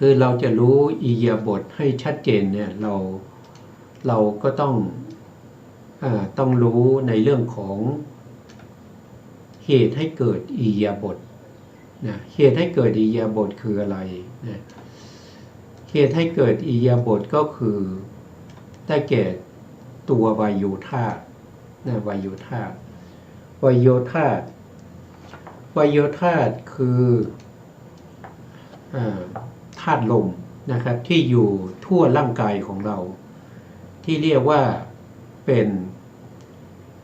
คือเราจะรู้อิริยาบถให้ชัดเจนเนี่ยเราก็ต้องรู้ในเรื่องของเหตุให้เกิดอิริยาบถนะเหตุให้เกิดอิริยาบถคืออะไรนะเหตุให้เกิดอิริยาบถก็คือได้แก่ตัววายโยธาตุนะวายโยธาตุวายโยธาตุวายโยธาตุคือธาตุลมนะครับที่อยู่ทั่วร่างกายของเราที่เรียกว่าเป็น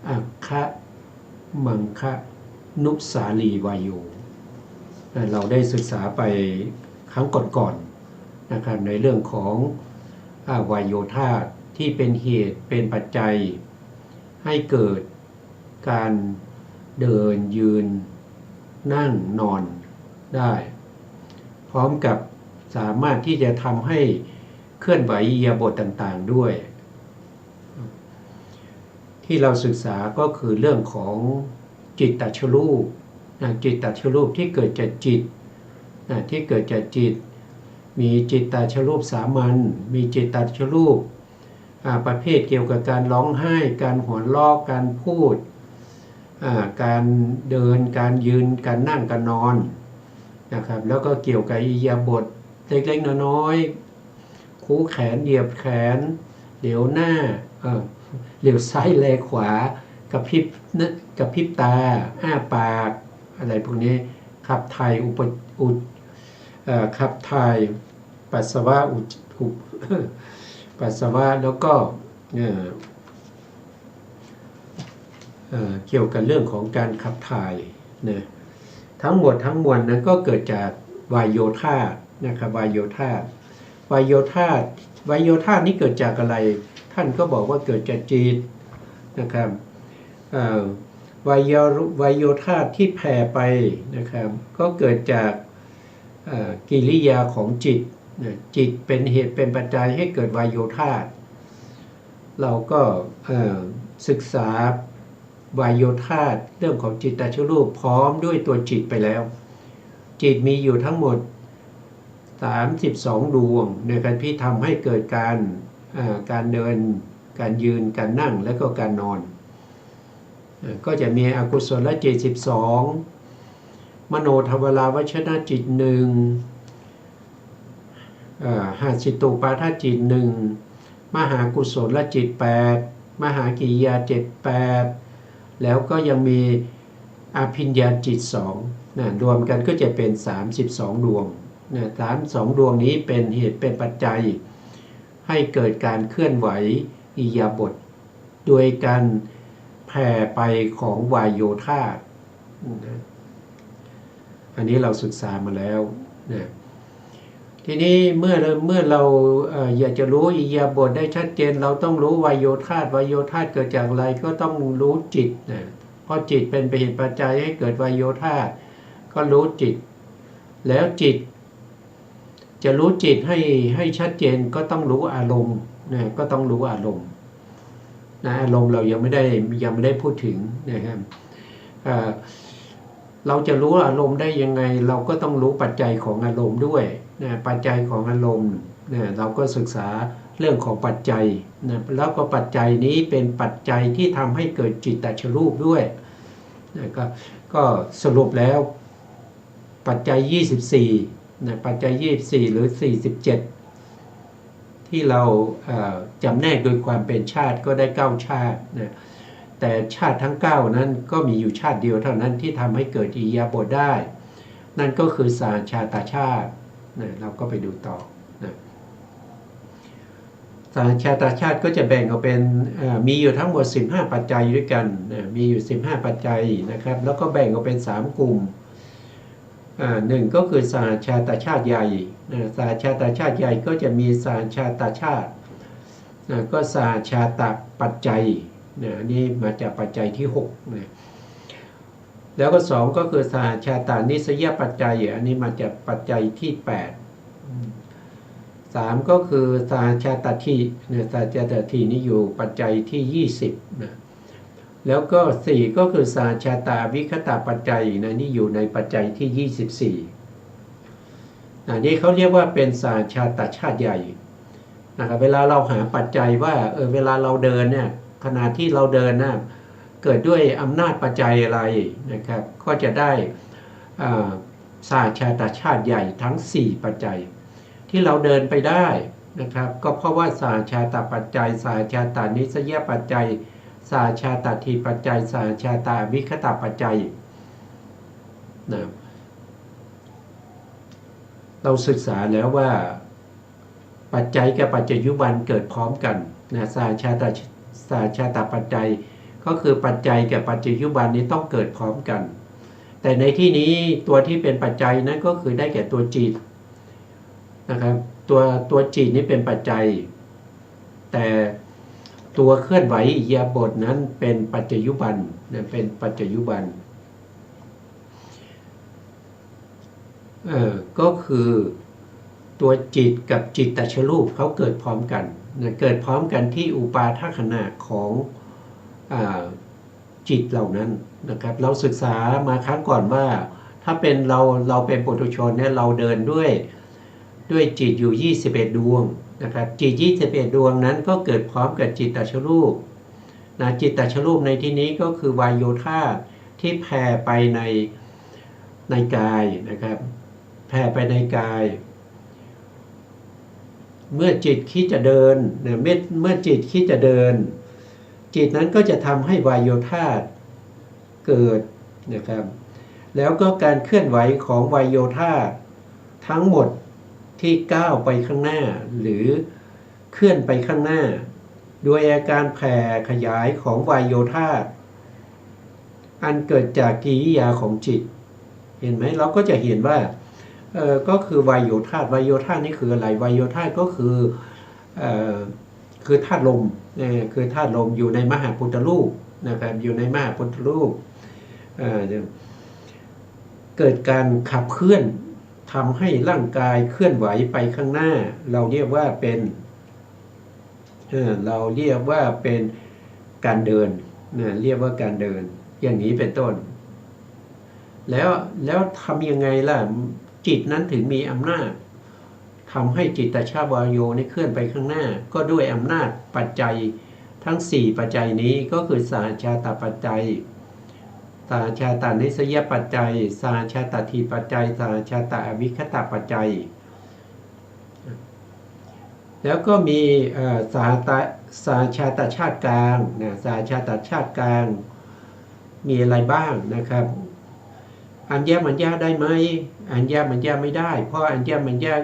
อัคคะมังคะนุสาลีวายโยเราได้ศึกษาไปครั้งก่อนๆนะครับในเรื่องของวายโยธาตุที่เป็นเหตุเป็นปัจจัยให้เกิดการเดินยืนนั่งนอนได้พร้อมกับสามารถที่จะทำให้เคลื่อนไหวอิริยาบถต่างๆด้วยที่เราศึกษาก็คือเรื่องของจิตตชรูปจิตตชรูปที่เกิดจากจิตที่เกิดจากจิตมีจิตตชรูปสามัญมีจิตตชรูปประเภทเกี่ยวกับการร้องไห้การหัวเราะการพูดการเดินการยืนการนั่งการนอนนะครับแล้วก็เกี่ยวกับอิริยาบถเล็กๆน้อยๆคู่แขนเหยียบแขนเหลียวหน้าเหลียวซ้ายแลขวากระพริบตาอ้าปากอะไรพวกนี้ขับถ่ายขับถ่ายปัสสาวะปัสสาวะแล้วก็เกี่ยวกับเรื่องของการขับถ่ายนะทั้งหมดทั้งมวลนั้นก็เกิดจากวายโยธาตุนะครับวายโยธาตุวายโยธาตุนี้เกิดจากอะไรท่านก็บอกว่าเกิดจากจิตนะครับวายโยธาตุที่แผ่ไปนะครับก็เกิดจากกิริยาของจิตจิตเป็นเหตุเป็นปัจจัยให้เกิดวายโยธาตุเราก็ศึกษาวายโยธาตุเรื่องของจิตตชรูปพร้อมด้วยตัวจิตไปแล้วจิตมีอยู่ทั้งหมด32ดวงในการที่ทำให้เกิดการเดินการยืนการนั่งและก็การนอนก็จะมีอกุศลจิต12มโนทวาราวชนะจิต1หาสิตุปาทจิต1มหากุศลจิต8มหากิริยาจิต8แล้วก็ยังมีอภิญญาจิต2รวมกันก็จะเป็น32ดวง32ดวงนี้เป็นเหตุเป็นปัจจัยให้เกิดการเคลื่อนไหวอิริยาบถโดยการแผ่ไปของวายโยธาตุอันนี้เราศึกษามาแล้วนะทีนี้เมื่อเราอยากจะรู้อิริยาบถได้ชัดเจนเราต้องรู้วายโยธาตุเกิดจากอะไรก็ต้องรู้จิตนะเพราะจิตเป็นเหตุปัจจัยให้เกิดวายโยธาตุก็รู้จิตแล้วจิตจะรู้จิตให้ชัดเจนก็ต้องรู้อารมณ์นะก็ต้องรู้อารมณ์นะอารมณ์เรายังไม่ได้พูดถึงนะครับเราจะรู้อารมณ์ได้ยังไงเราก็ต้องรู้ปัจจัยของอารมณ์ด้วยนะปัจจัยของอารมณ์นะเราก็ศึกษาเรื่องของปัจจัยนะแล้วก็ปัจจัยนี้เป็นปัจจัยที่ทำให้เกิดจิตตชรูปด้วยนะก็สรุปแล้วปัจจัย24นะปัจจัย24หรือ47ที่เราจำแนกโดยความเป็นชาติก็ได้9ชาตินะแต่ชาติทั้ง9นั้นก็มีอยู่ชาติเดียวเท่านั้นที่ทำให้เกิดอิริยาบถได้นั่นก็คือสหชาตชาตินะเราก็ไปดูต่อนะสหชาตชาติก็จะแบ่งออกเป็นมีอยู่ทั้งหมด15ปัจจัยด้วยกันนะมีอยู่15ปัจจัยนะครับแล้วก็แบ่งออกเป็น3กลุ่มหนึ่งก็คือสหชาตชาติใหญ่สหชาตชาติใหญ่ก็จะมีสหชาตชาติก็สหชาตปัจจัยนี่มาจากปัจจัยที่6นะแล้วก็2ก็คือสหชาตานิสยปัจจัยอันนี้มาจากปัจจัยที่8 3ก็คือสหชาตทีสหชาตทีนี่อยู่ปัจจัยที่20นะแล้วก็4ก็คือสหชาตาวิคตาปัจจัยนะนี่อยู่ในปัจจัยที่24 นี่เขาเรียกว่าเป็นสหชาตชาติใหญ่นะครับเวลาเราหาปัจจัยว่าเวลาเราเดินเนี่ยขณะที่เราเดินนะเกิดด้วยอำนาจปัจจัยอะไรนะครับก็จะได้สหชาตชาติใหญ่ทั้ง4ปัจจัยที่เราเดินไปได้นะครับก็เพราะว่าสหชาตปัจจัยสหชาตานิสยปัจจัยสหชาตทีปัจจัยสหชาตาวิคตปัจจัยนะเราศึกษาแล้วว่าปัจจัยกับปัจจัยบันเกิดพร้อมกันนะสหชาตปัจจัยก็คือปัจจัยกับปัจจัยบันนี้ต้องเกิดพร้อมกันแต่ในที่นี้ตัวที่เป็นปัจจัยนั้นก็คือได้แก่ตัวจิตนะครับตัวจิตนี้เป็นปัจจัยแต่ตัวเคลื่อนไหวอิริยาบถนั้นเป็นปัจจัยบันนะเป็นปัจจัยบันก็คือตัวจิตกับจิตตชรูปเขาเกิดพร้อมกันนะเกิดพร้อมกันที่อุปาทขณะของจิตเหล่านั้นนะครับเราศึกษามาครั้งก่อนว่าถ้าเป็นเราเป็นปุถุชนเนี่ยเราเดินด้วยจิตอยู่21ดวงนะครับจิต21ดวงนั้นก็เกิดพร้อมกับจิตตชรูปนะจิตตชรูปในที่นี้ก็คือวายโยธาที่แผ่ไปในกายนะครับแผ่ไปในกายเมื่อจิตคิดจะเดินนะเมื่อจิตคิดจะเดินจิตนั้นก็จะทำให้วายโยธาเกิดนะครับแล้วก็การเคลื่อนไหวของวายโยธาทั้งหมดที่ก้าวไปข้างหน้าหรือเคลื่อนไปข้างหน้าโดยอาการแผ่ขยายของวายโยธาอันเกิดจากกิริยาของจิตเห็นไหมเราก็จะเห็นว่าก็คือวายโยธาวายโยธานี่คืออะไรวายโยธาก็คือธาตุลมคือธาตุลมอยู่ในมหาพุทธรูปนะครับอยู่ในมหาพุทธรูปเกิดการขับเคลื่อนทำให้ร่างกายเคลื่อนไหวไปข้างหน้าเราเรียกว่าเป็นการเดินเรียกว่าการเดินอย่างนี้เป็นต้นแล้วทำยังไงล่ะจิตนั้นถึงมีอำนาจทำให้จิตตชวายโยนี่เคลื่อนไปข้างหน้าก็ด้วยอำนาจปัจจัยทั้ง4ปัจจัยนี้ก็คือสหชาตปัจจัยสหชาตานิสยปัจจัยสหชาตทีปัจจัยสหชาตอวิคตปัจจัยแล้วก็มีสหชาตชาติกลางนะสหชาตชาติกลางมีอะไรบ้างนะครับอัญญมัญญาได้ไหมอัญญมัญญาไม่ได้เพราะอัญญมัญญา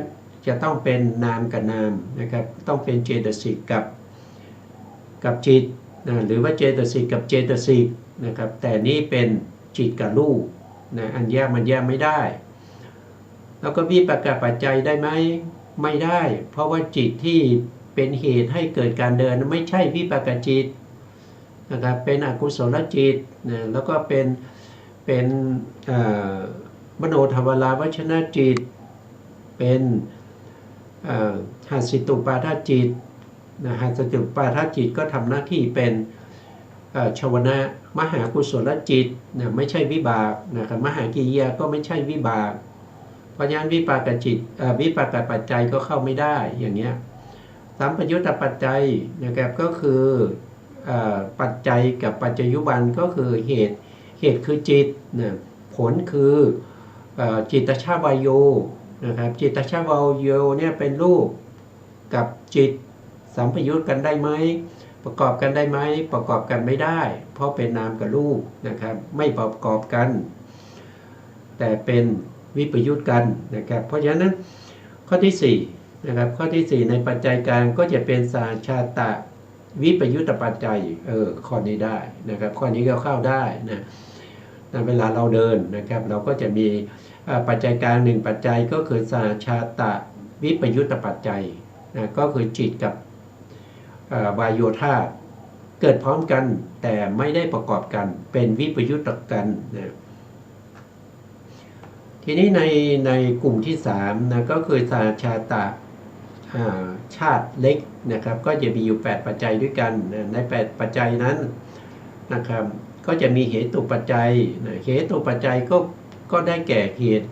จะต้องเป็นนามกับนามนะครับต้องเป็นเจตสิกกับจิตนะหรือว่าเจตสิกกับเจตสิกนะครับแต่นี่เป็นจิตกับรูปนะอัญญมัญญาไม่ได้แล้วก็วิปากปัจจัยได้ไหมไม่ได้เพราะว่าจิตที่เป็นเหตุให้เกิดการเดินไม่ใช่วิปากจิตนะครับเป็นอกุศลจิตนะแล้วก็เป็นมโนทวาราวชนะจิตเป็นหัสสิตุปาทจิตนะหัสสิตุปาทจิตก็ทำหน้าที่เป็นชวนะมหากุศลจิตนะไม่ใช่วิบากนะครับมหากิริยาก็ไม่ใช่วิบากเพราะฉะนั้นวิปากจิตวิปากปัจจัยก็เข้าไม่ได้อย่างเงี้ยสัมปยุตตปัจจัยนะครับก็คือปัจจัยกับปัจจัยบันก็คือเหตุคือจิตนะผลคือจิตตชวายโยนะครับจิตตชวายโยเนี่ยเป็นรูปกับจิตสัมปยุตกันได้ไหมประกอบกันได้ไหมประกอบกันไม่ได้เพราะเป็นนามกับรูปนะครับไม่ประกอบกันแต่เป็นวิปยุตกันนะครับเพราะฉะนั้นข้อที่4นะครับข้อที่4ในปัจจัยกลางก็จะเป็นสหชาตะวิปยุตตปัจจัยข้อนี้ได้นะครับข้อนี้ก็เข้าได้นะเวลาเราเดินนะครับเราก็จะมีปัจจัยกลาง1ปัจจัยก็คือสหชาตะวิปยุตตปัจจัยนะก็คือจิตกับวายโยธาเกิดพร้อมกันแต่ไม่ได้ประกอบกันเป็นวิปยุตตกันนะทีนี้ในกลุ่มที่3นะก็คือสหชาตะชาติเล็กนะครับก็จะมีอยู่8ปัจจัยด้วยกันนะใน8ปัจจัยนั้นนะครับก็จะมีเหตุปัจจัยนะเหตุปัจจัยก็ได้แก่เหตุ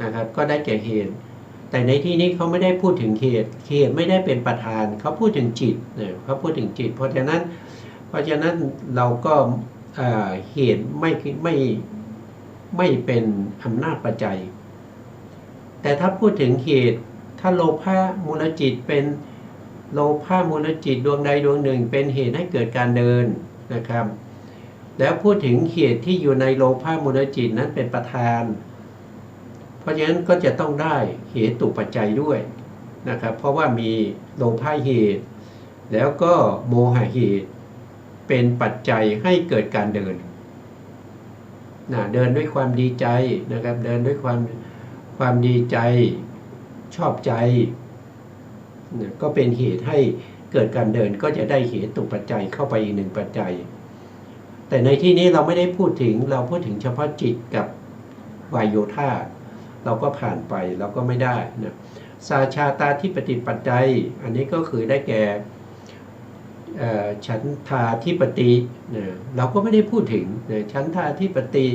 นะครับก็ได้แก่เหตุ แต่ในที่นี้เขาไม่ได้พูดถึงเหตุไม่ได้เป็นประธานเขาพูดถึงจิตเนี่ยเขาพูดถึงจิตเพราะฉะนั้นเราก็เหตุไม่เป็นอำนาจปัจจัยแต่ถ้าพูดถึงเหตุถ้าโลภะมูลจิตเป็นโลภะมูลจิตดวงใดดวงหนึ่งเป็นเหตุให้เกิดการเดินนะครับแล้วพูดถึงเหตุที่อยู่ในโลภะมูลจิตนั้นเป็นประธานเพราะฉะนั้นก็จะต้องได้เหตุปัจจัยด้วยนะครับเพราะว่ามีโลภะเหตุแล้วก็โมหะเหตุเป็นปัจจัยให้เกิดการเดินเดินด้วยความดีใจนะครับเดินด้วยความดีใจชอบใจก็เป็นเหตุให้เกิดการเดินก็จะได้เหตุปัจจัยเข้าไปอีกหนึ่งปัจจัยแต่ในที่นี้เราไม่ได้พูดถึงเราพูดถึงเฉพาะจิตกับวายโยธาเราก็ผ่านไปเราก็ไม่ได้นะสาชาตาธิปติปัจจัยอันนี้ก็คือได้แก่ฉันทาธิปติเราก็ไม่ได้พูดถึงฉันทาธิปติ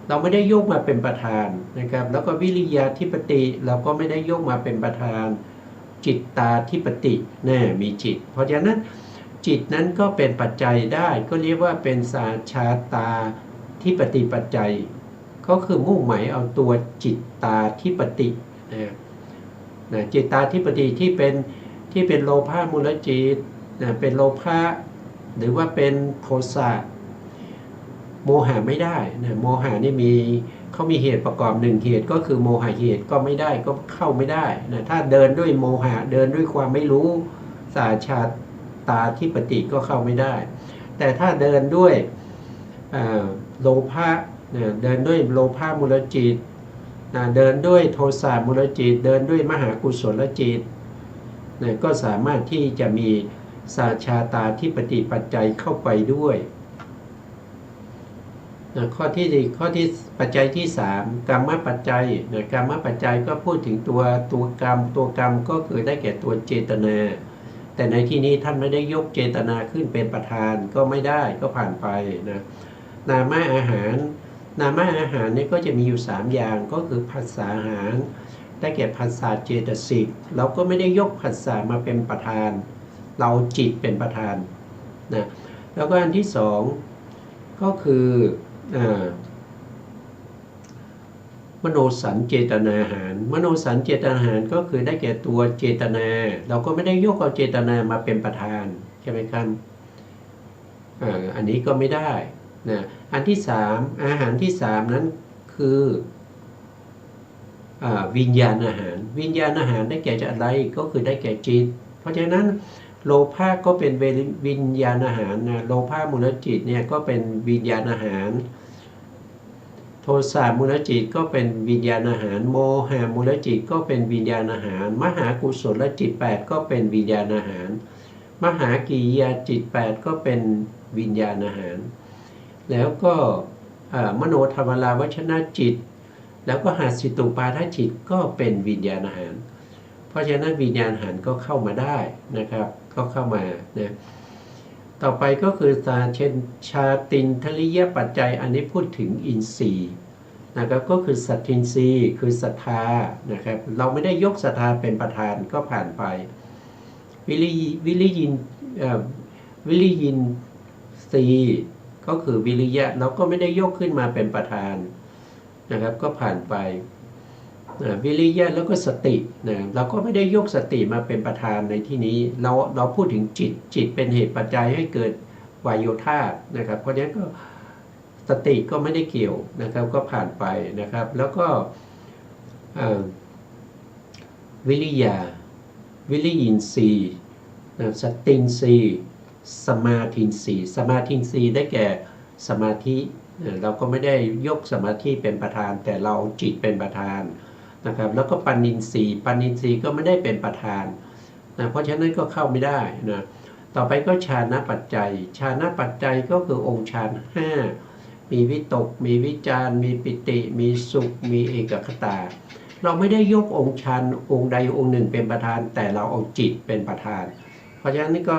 เราไม่ได้ยกมาเป็นประธานนะครับแล้วก็วิริยาธิปติเราก็ไม่ได้ยกมาเป็นประธานจิตตาธิปติมีจิตเพราะฉะนั้นจิตนั้นก็เป็นปัจจัยได้ก็เรียกว่าเป็นสาชาตาธิปติปัจจัยก็คือมุ่งหมายเอาตัวจิตตาธิปติจิตตาธิปติที่เป็นโลภะมูลจิตเป็นโลภะหรือว่าเป็นโทสะโมหะไม่ได้โมหะนี่เขามีเหตุประกอบหนึ่งเหตุก็คือโมหะเหตุก็ไม่ได้ก็เข้าไม่ได้ถ้าเดินด้วยโมหะเดินด้วยความไม่รู้สาชาตาธิปติก็เข้าไม่ได้แต่ถ้าเดินด้วยโลภะเดินด้วยโลภะมูลจิตเดินด้วยโทสะมูลจิตเดินด้วยมหากุศลจิตก็สามารถที่จะมีสาชาตาธิปติปัจจัยเข้าไปด้วยข้อที่ปัจจัยที่3กรรมปัจจัยกรรมปัจจัยก็พูดถึงตัวกรรมก็คือได้แก่ตัวเจตนาแต่ในที่นี้ท่านไม่ได้ยกเจตนาขึ้นเป็นประธานก็ไม่ได้ก็ผ่านไปนะนามอาหารนี่ก็จะมีอยู่3อย่างก็คือผัสสะอาหารได้แก่ผัสสะเจตสิกเราก็ไม่ได้ยกผัสสะมาเป็นประธานเราจิตเป็นประธานนะแล้วก็อันที่2ก็คือมโนสัญเจตนาอาหารมโนสัญเจตนาอาหารก็คือได้แก่ตัวเจตนาเราก็ไม่ได้ยกเอาเจตนามาเป็นประธานใช่ไหมครับอันนี้ก็ไม่ได้นะอันที่3อาหารที่3นั้นคือวิญญาณอาหารได้แก่อะไรก็คือได้แก่จิตเพราะฉะนั้นโลภะก็เป็นวิญญาณอาหารนะโลภะมูลจิตเนี่ยก็เป็นวิญญาณอาหารโทสะมูลจิตก็เป็นวิญญาณอาหารโมหะมูลจิตก็เป็นวิญญาณอาหารมหากุศลจิต8ก็เป็นวิญญาณอาหารมหากิริยาจิต8ก็เป็นวิญญาณอาหารแล้วก็มโนธรรมลาวชนะจิตแล้วก็หัสสิตุปาทจิตก็เป็นวิญญาณอาหารเพราะฉะนั้นวิญญาณอาหารก็เข้ามาได้นะครับก็เข้ามานะต่อไปก็คือเช่นชาตินทริยปัจจัยอันนี้พูดถึงอินทรีย์นะครับก็คือสัตทินทรีย์คือศรัทธานะครับเราไม่ได้ยกศรัทธาเป็นประธานก็ผ่านไปวิริยินทรีย์ก็คือวิริยะเราก็ไม่ได้ยกขึ้นมาเป็นประธานนะครับก็ผ่านไปวิริยะแล้วก็สติเราก็ไม่ได้ยกสติมาเป็นประธานในที่นี้เราพูดถึงจิตเป็นเหตุปัจจัยให้เกิดวายโยธานะครับเพราะฉะนั้นก็สติก็ไม่ได้เกี่ยวนะครับก็ผ่านไปนะครับแล้วก็วิริยินทรีย์สตินทรีย์สมาธินทรีย์ได้แก่สมาธิเราก็ไม่ได้ยกสมาธิเป็นประธานแต่เราจิตเป็นประธานนะครับแล้วก็ปัญญินทรีย์ก็ไม่ได้เป็นประธานนะเพราะฉะนั้นก็เข้าไม่ได้นะต่อไปก็ฌานปัจจัยก็คือองค์ฌาน5มีวิตกมีวิจารมีปิติมีสุขมีเอกคตาเราไม่ได้ยกองค์ฌานองค์ใดองค์หนึ่งเป็นประธานแต่เราเอาจิตเป็นประธานเพราะฉะนั้นนี่ก็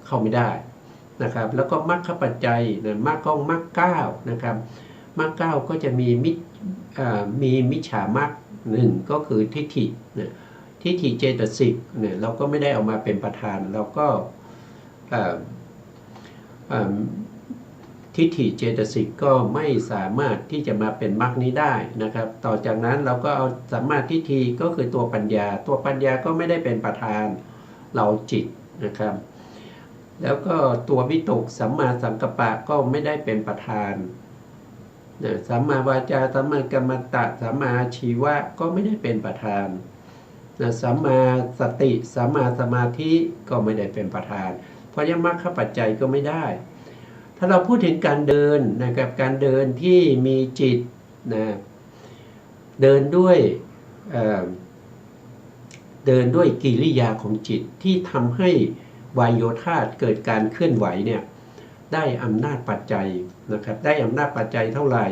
เข้าไม่ได้นะครับแล้วก็มรรคปัจจัยมรรค9นะครับมรรค9ก็จะมีมิจฉามรรค หนึ่งก็คือทิฏฐินะทิฏฐิเจตสิกเนี่ยเราก็ไม่ได้เอามาเป็นประธานเราก็ทิฏฐิเจตสิกก็ไม่สามารถที่จะมาเป็นมรรคนี้ได้นะครับต่อจากนั้นเราก็เอาสัมมาทิฏฐิก็คือตัวปัญญาก็ไม่ได้เป็นประธานเราจิตนะครับแล้วก็ตัววิตกสัมมาสังกัปปะก็ไม่ได้เป็นประธานสัมมาวาจาสัมมากัมมันตะสัมมาอาชีวะก็ไม่ได้เป็นประธานสัมมาสติสัมมาสมาธิก็ไม่ได้เป็นประธานเพราะมรรคปัจจัยก็ไม่ได้ถ้าเราพูดถึงการเดินนะครับการเดินที่มีจิตนะเดินด้วยกิริยาของจิตที่ทำให้วายโยธาเกิดการเคลื่อนไหวเนี่ยได้อำนาจปัจจัยนะครับได้อำนาจปัจจัยเท่าไหร่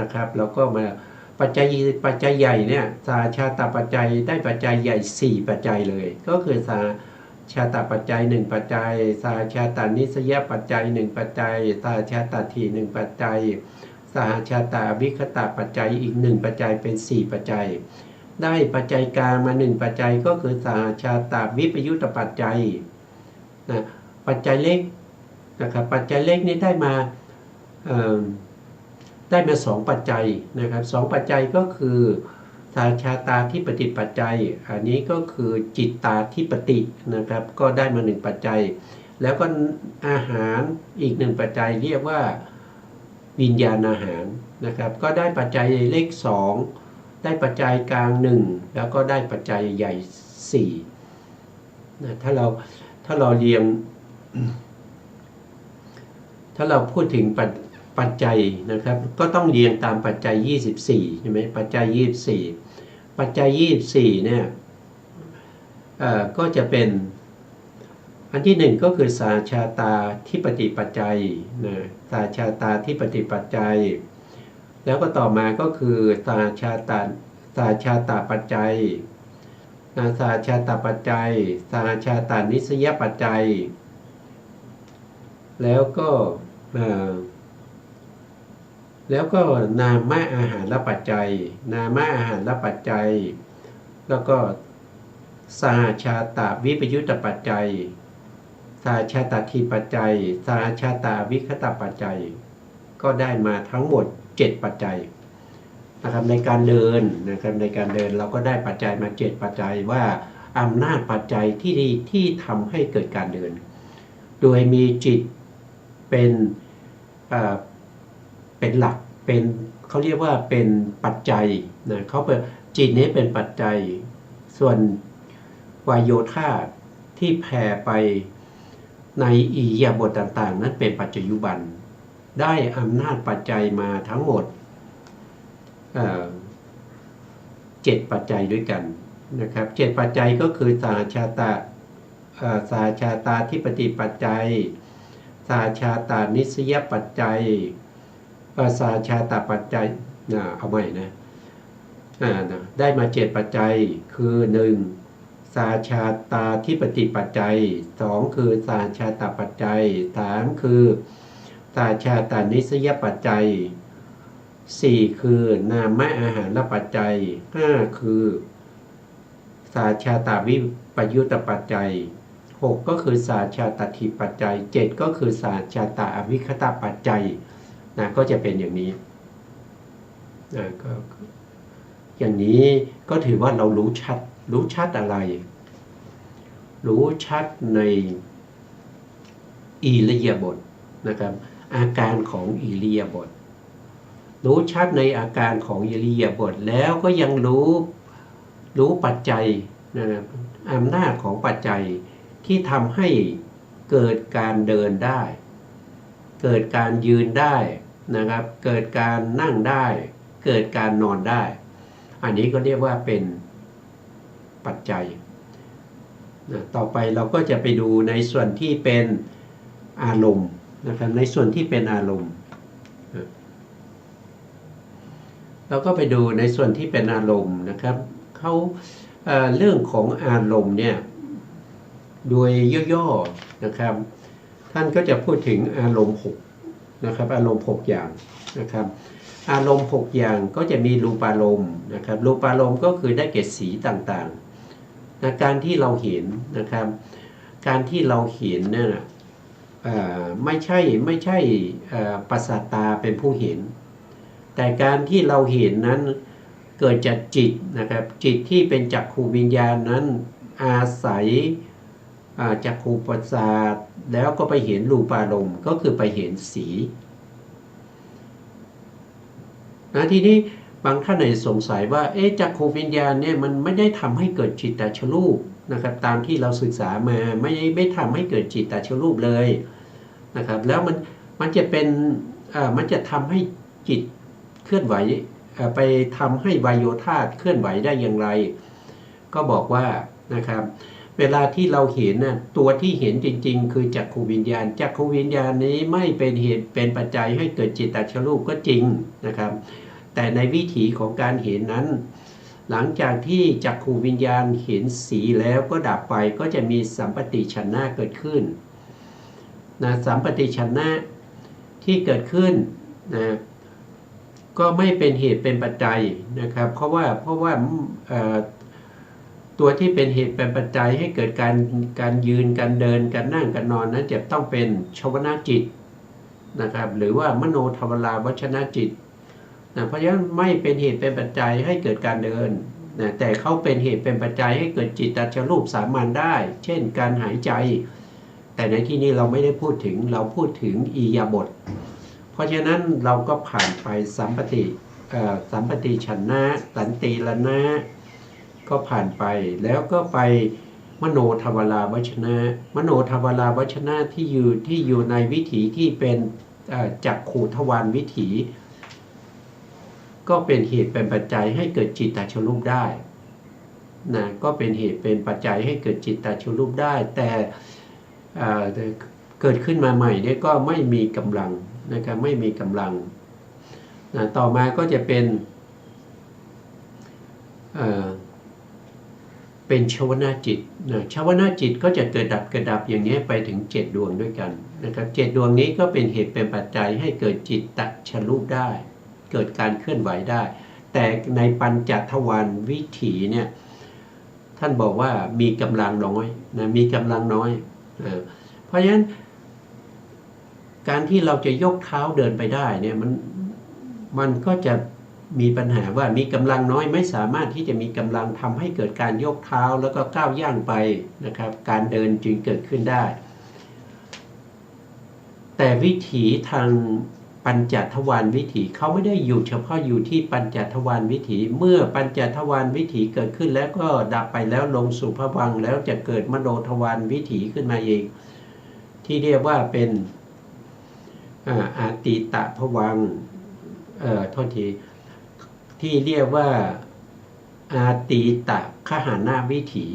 นะครับแล้วก็มาปัจจัยใหญ่เนี่ยสาชาตปัจจัยได้ปัจจัยใหญ่4ปัจจัยเลยก็คือสาชาตปัจจัย1ปัจจัยสาชาตานิสยปัจจัย1ปัจจัยสาชาตที1ปัจจัยสาชาตาวิคตาปัจจัยอีก1ปัจจัยเป็น4ปัจจัยได้ปัจจัยกลางมา1ปัจจัยก็คือสาชาตาวิปยุตตปัจจัยนะปัจจัยเล็กนะครับปัจจัยเล็กนี้ได้มา2ปัจจัยนะครับ2ปัจจัยก็คือสาชาตาธิปติปัจจัยอันนี้ก็คือจิตตาธิปตินะครับก็ได้มา1ปัจจัยแล้วก็อาหารอีก1ปัจจัยเรียกว่าวิญญาณอาหารนะครับก็ได้ปัจจัยเล็ก2ได้ปัจจัยกลาง1แล้วก็ได้ปัจจัยใหญ่4นะถ้าเราเรียงถ้าเราพูดถึงปัจจัยนะครับก็ต้องเรียงตามปัจจัย24ใช่ไหมปัจจัย24ปัจจัย24เนี่ยก็จะเป็นอันที่1ก็คือสาชาตาธิปติปัจจัยนะสาชาตาธิปติปัจจัยแล้วก็ต่อมาก็คือสาชาตาปัจจัยสาชาตาปัจจัยสาชาตานิสยปัจจัยแล้วก็นามะอาหารละปัจจัยนามะอาหารละปัจจัยแล้วก็สาชาตาวิปยุตตปัจจัยสาชาตาทีปัจจัยสาชาตาวิคตปัจจัยก็ได้มาทั้งหมด7ปัจจัยนะครับในการเดินนะครับในการเดินเราก็ได้ปัจจัยมา7ปัจจัยว่าอำนาจปัจจัยที่ทำให้เกิดการเดินโดยมีจิตเป็นหลักเป็นเขาเรียกว่าเป็นปัจจัยนะเขาเป็นจิตนี้เป็นปัจจัยส่วนวายโยธาที่แผ่ไปในอิริยาบถต่างๆนั้นเป็นปัจจยุบันได้อำนาจปัจจัยมาทั้งหมด7ปัจจัยด้วยกันนะครับ7ปัจจัยก็คือสาชาตาธิปติปัจจัยสาชาตานิสยปัจจัยสาชาตาปัจจัยเอาใหม่นะได้มา7ปัจจัยคือ1สาชาตาธิปติปัจจัย2คือสาชาตาปัจจัย3คือสาชาตานิสยปัจจัย4คือนามะอาหารละปัจจัย5คือสาชาตาวิปยุตตปัจจัย6ก็คือสาชาตาทิปัจจัย7ก็คือสาชาตาอวิคตปัจจัยนะก็จะเป็นอย่างนี้ก็อย่างนี้ก็ถือว่าเรารู้ชัดอะไรรู้ชัดในอิริยาบถนะครับอาการของอิริยาบถรู้ชัดในอาการของอิริยาบถแล้วก็ยังรู้ปัจจัยนะครับอำนาจของปัจจัยที่ทำให้เกิดการเดินได้เกิดการยืนได้นะครับเกิดการนั่งได้เกิดการนอนได้อันนี้ก็เรียกว่าเป็นปัจจัยต่อไปเราก็จะไปดูในส่วนที่เป็นอารมณ์นะครับในส่วนที่เป็นอารมณ์เราก็ไปดูในส่วนที่เป็นอารมณ์นะครับเขาเรื่องของอารมณ์เนี่ยโดยย่อๆนะครับท่านก็จะพูดถึงอารมณ์6นะครับอารมณ์6อย่างนะครับ อารมณ์6อย่างก็จะมีรูปารมณ์นะครับรูปารมณ์ก็คือได้แก่สีต่างๆนะการที่เราเห็นนะครับการที่เราเห็นเนี่ยไม่ใช่ประสาทตาเป็นผู้เห็นแต่การที่เราเห็นนั้นเกิดจากจิตนะครับจิตที่เป็นจักขูวิญญาณนั้นอาศัยจักขูประสาทแล้วก็ไปเห็นรูปารมณ์ก็คือไปเห็นสีนะทีนี้บางท่านอาจจะสงสัยว่าจักขูวิญญาณเนี่ยมันไม่ได้ทำให้เกิดจิตตชรูปนะครับตามที่เราศึกษามาไม่ทำให้เกิดจิตตชรูปเลยนะครับแล้วมันจะเป็นมันจะทำให้จิตเคลื่อนไหวไปทำให้วายโยธาเคลื่อนไหวได้อย่างไรก็บอกว่านะครับเวลาที่เราเห็นนะตัวที่เห็นจริงๆคือจักขูวิญญาณจักขูวิญญาณนี้ไม่เป็นเหตุเป็นปัจจัยให้เกิดจิตตชรูปก็จริงนะครับแต่ในวิถีของการเห็นนั้นหลังจากที่จักขูวิญญาณเห็นสีแล้วก็ดับไปก็จะมีสัมปติฉันนะเกิดขึ้นนะสัมปติฉันนะที่เกิดขึ้นนะก็ไม่เป็นเหตุเป็นปัจจัยนะครับเพราะว่าตัวที่เป็นเหตุเป็นปัจจัยให้เกิดการยืนการเดินการนั่งการนอนนั้นจะต้องเป็นชวนาจิตนะครับหรือว่ามโนทวาราวชนะจิตนะเพราะฉะนั้นไม่เป็นเหตุเป็นปัจจัยให้เกิดการเดินนะแต่เขาเป็นเหตุเป็นปัจจัยให้เกิดจิตตชรูปสามัญได้เช่นการหายใจแต่ในที่นี้เราไม่ได้พูดถึงเราพูดถึงอิริยาบถเพราะฉะนั้นเราก็ผ่านไปสัมปติฉันนะสันติรณะก็ผ่านไปแล้วก็ไปมโนทวาราวชนะมโนทวาราวชนะที่อยู่ในวิถีที่เป็นจักขูทวารวิถีก็เป็นเหตุเป็นปัจจัยให้เกิดจิตตชรูปได้นะก็เป็นเหตุเป็นปัจจัยให้เกิดจิตตชรูปได้แต่เกิดขึ้นมาใหม่เนี่ยก็ไม่มีกำลังนะครับไม่มีกำลังนะต่อมาก็จะเป็นชวนาจิตนะชวนาจิตก็จะเกิดดับอย่างนี้ไปถึง7ดวงด้วยกันนะครับ7ดวงนี้ก็เป็นเหตุเป็นปัจจัยให้เกิดจิตตชรูปได้เกิดการเคลื่อนไหวได้แต่ในปัญจทวารวิถีเนี่ยท่านบอกว่ามีกำลังน้อยนะมีกำลังน้อยเพราะฉะนั้นการที่เราจะยกเท้าเดินไปได้เนี่ยมันก็จะมีปัญหาว่ามีกำลังน้อยไม่สามารถที่จะมีกำลังทำให้เกิดการยกเท้าแล้วก็ก้าวย่างไปนะครับการเดินจึงเกิดขึ้นได้แต่วิถีทางปัญจทวารวิถีเขาไม่ได้อยู่เฉพาะอยู่ที่ปัญจทวารวิถีเมื่อปัญจทวารวิถีเกิดขึ้นแล้วก็ดับไปแล้วลงสู่ภวังค์แล้วจะเกิดมโนทวารวิถีขึ้นมาเองที่เรียกว่าเป็นอาติตะภวังค์โทษทีที่เรียกว่าอาติตะขหานาวิถี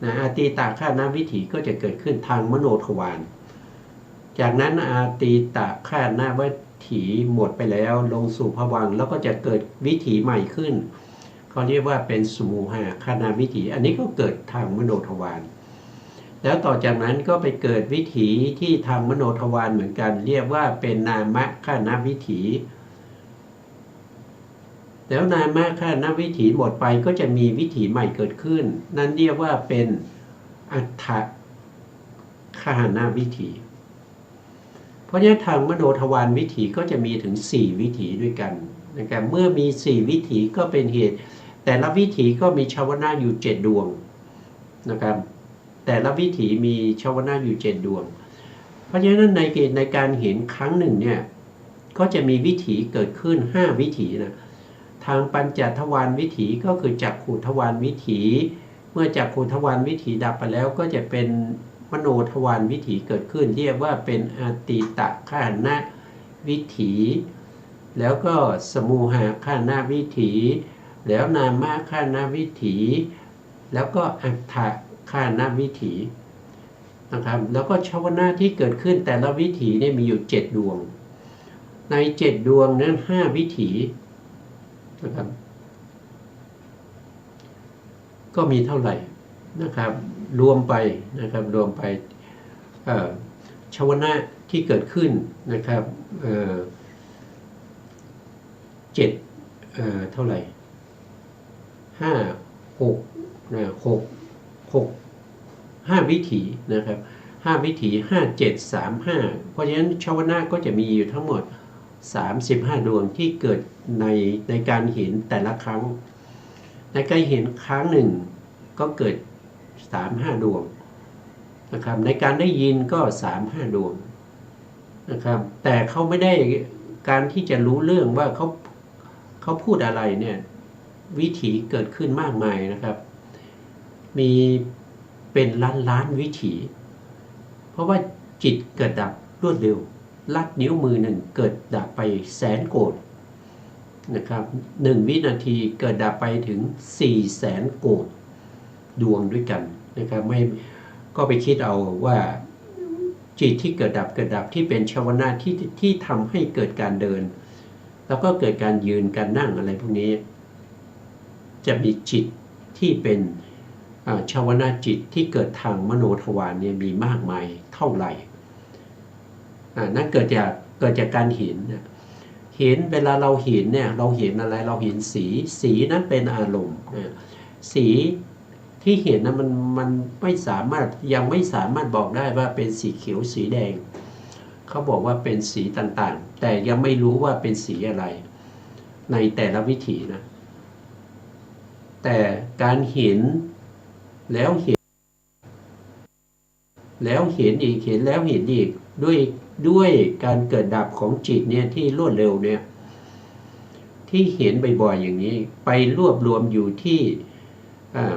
นะอาติตะขหานาวิถีก็จะเกิดขึ้นทางมโนทวารจากนั้นอาติตะขหานาวิถีหมดไปแล้วลงสู่ภวังค์แล้วก็จะเกิดวิถีใหม่ขึ้นเขาเรียกว่าเป็นสมุหะขณาวิถีอันนี้ก็เกิดทางมโนทวารแล้วต่อจากนั้นก็ไปเกิดวิถีที่ทางมโนทวารเหมือนกันเรียกว่าเป็นนามขณาวิถีแล้วนามขณาวิถีหมดไปก็จะมีวิถีใหม่เกิดขึ้นนั่นเรียกว่าเป็นอัฏฐขณาวิถีเพราะฉะนั้นทางมโนทวารวิถีก็จะมีถึง4วิถีด้วยกันนะครับเมื่อมี4วิถีก็เป็นเหตุแต่ละวิถีก็มีชาวนะอยู่7ดวงนะครับแต่ละวิถีมีชาวนะอยู่7ดวงเพราะฉะนั้นในการเห็นครั้งหนึ่งเนี่ยก็จะมีวิถีเกิดขึ้น5วิถีนะทางปัญจทวารวิถีก็คือจักขุทวารวิถีเมื่อจักขุทวารวิถีดับไปแล้วก็จะเป็นมโนทวารวิถีเกิดขึ้นเรียกว่าเป็นอาติตะขหาวิถีแล้วก็สมุหะขหาวิถีแล้วนามขหาวิถีแล้วก็อัฏฐขหาวิถีนะครับแล้วก็ชาวนะที่เกิดขึ้นแต่ละวิถีเนี่ยมีอยู่7ดวงใน7ดวงนั้น5วิถีนะครับก็มีเท่าไหร่นะครับรวมไปนะครับรวมไปชาวนะที่เกิดขึ้นนะครับ 7เท่าไหร่5 6 6 6 5วิถีนะครับ5วิถี5 7 3 5เพราะฉะนั้นชาวนาก็จะมีอยู่ทั้งหมด35ดวงที่เกิดในการเห็นแต่ละครั้งในการเห็นครั้งหนึ่งก็เกิด35ดวงนะครับในการได้ยินก็35ดวงนะครับแต่เขาไม่ได้การที่จะรู้เรื่องว่าเขาพูดอะไรเนี่ยวิถีเกิดขึ้นมากมายนะครับมีเป็นล้านวิถีเพราะว่าจิตเกิดดับรวดเร็วลัดนิ้วมือหนึ่งเกิดดับไปแสนโกฏนะครับ1วินาทีเกิดดับไปถึง400,000 โกฏดวงด้วยกันนะครับไม่ก็ไปคิดเอาว่าจิตที่เกิดดับที่เป็นชาวนาที่ทำให้เกิดการเดินแล้วก็เกิดการยืนการนั่งอะไรพวกนี้จะมีจิตที่เป็นชาวนาจิตที่เกิดทางมโนทวารเนี่ยมีมากมายเท่าไหร่นั่นเกิดจากการเห็นเห็นเวลาเราเห็นเนี่ยเราเห็นอะไรเราเห็นสีนั้นเป็นอารมณ์สีที่เห็นนะมันไม่สามารถยังไม่สามารถบอกได้ว่าเป็นสีเขียวสีแดงเขาบอกว่าเป็นสีต่างๆแต่ยังไม่รู้ว่าเป็นสีอะไรในแต่ละวิถีนะแต่การเห็นแล้วเห็นอีกเห็นแล้วเห็นอีกด้วยการเกิดดับของจิตเนี่ยที่รวดเร็วเนี่ยที่เห็นบ่อยๆอย่างนี้ไปรวบรวมอยู่ที่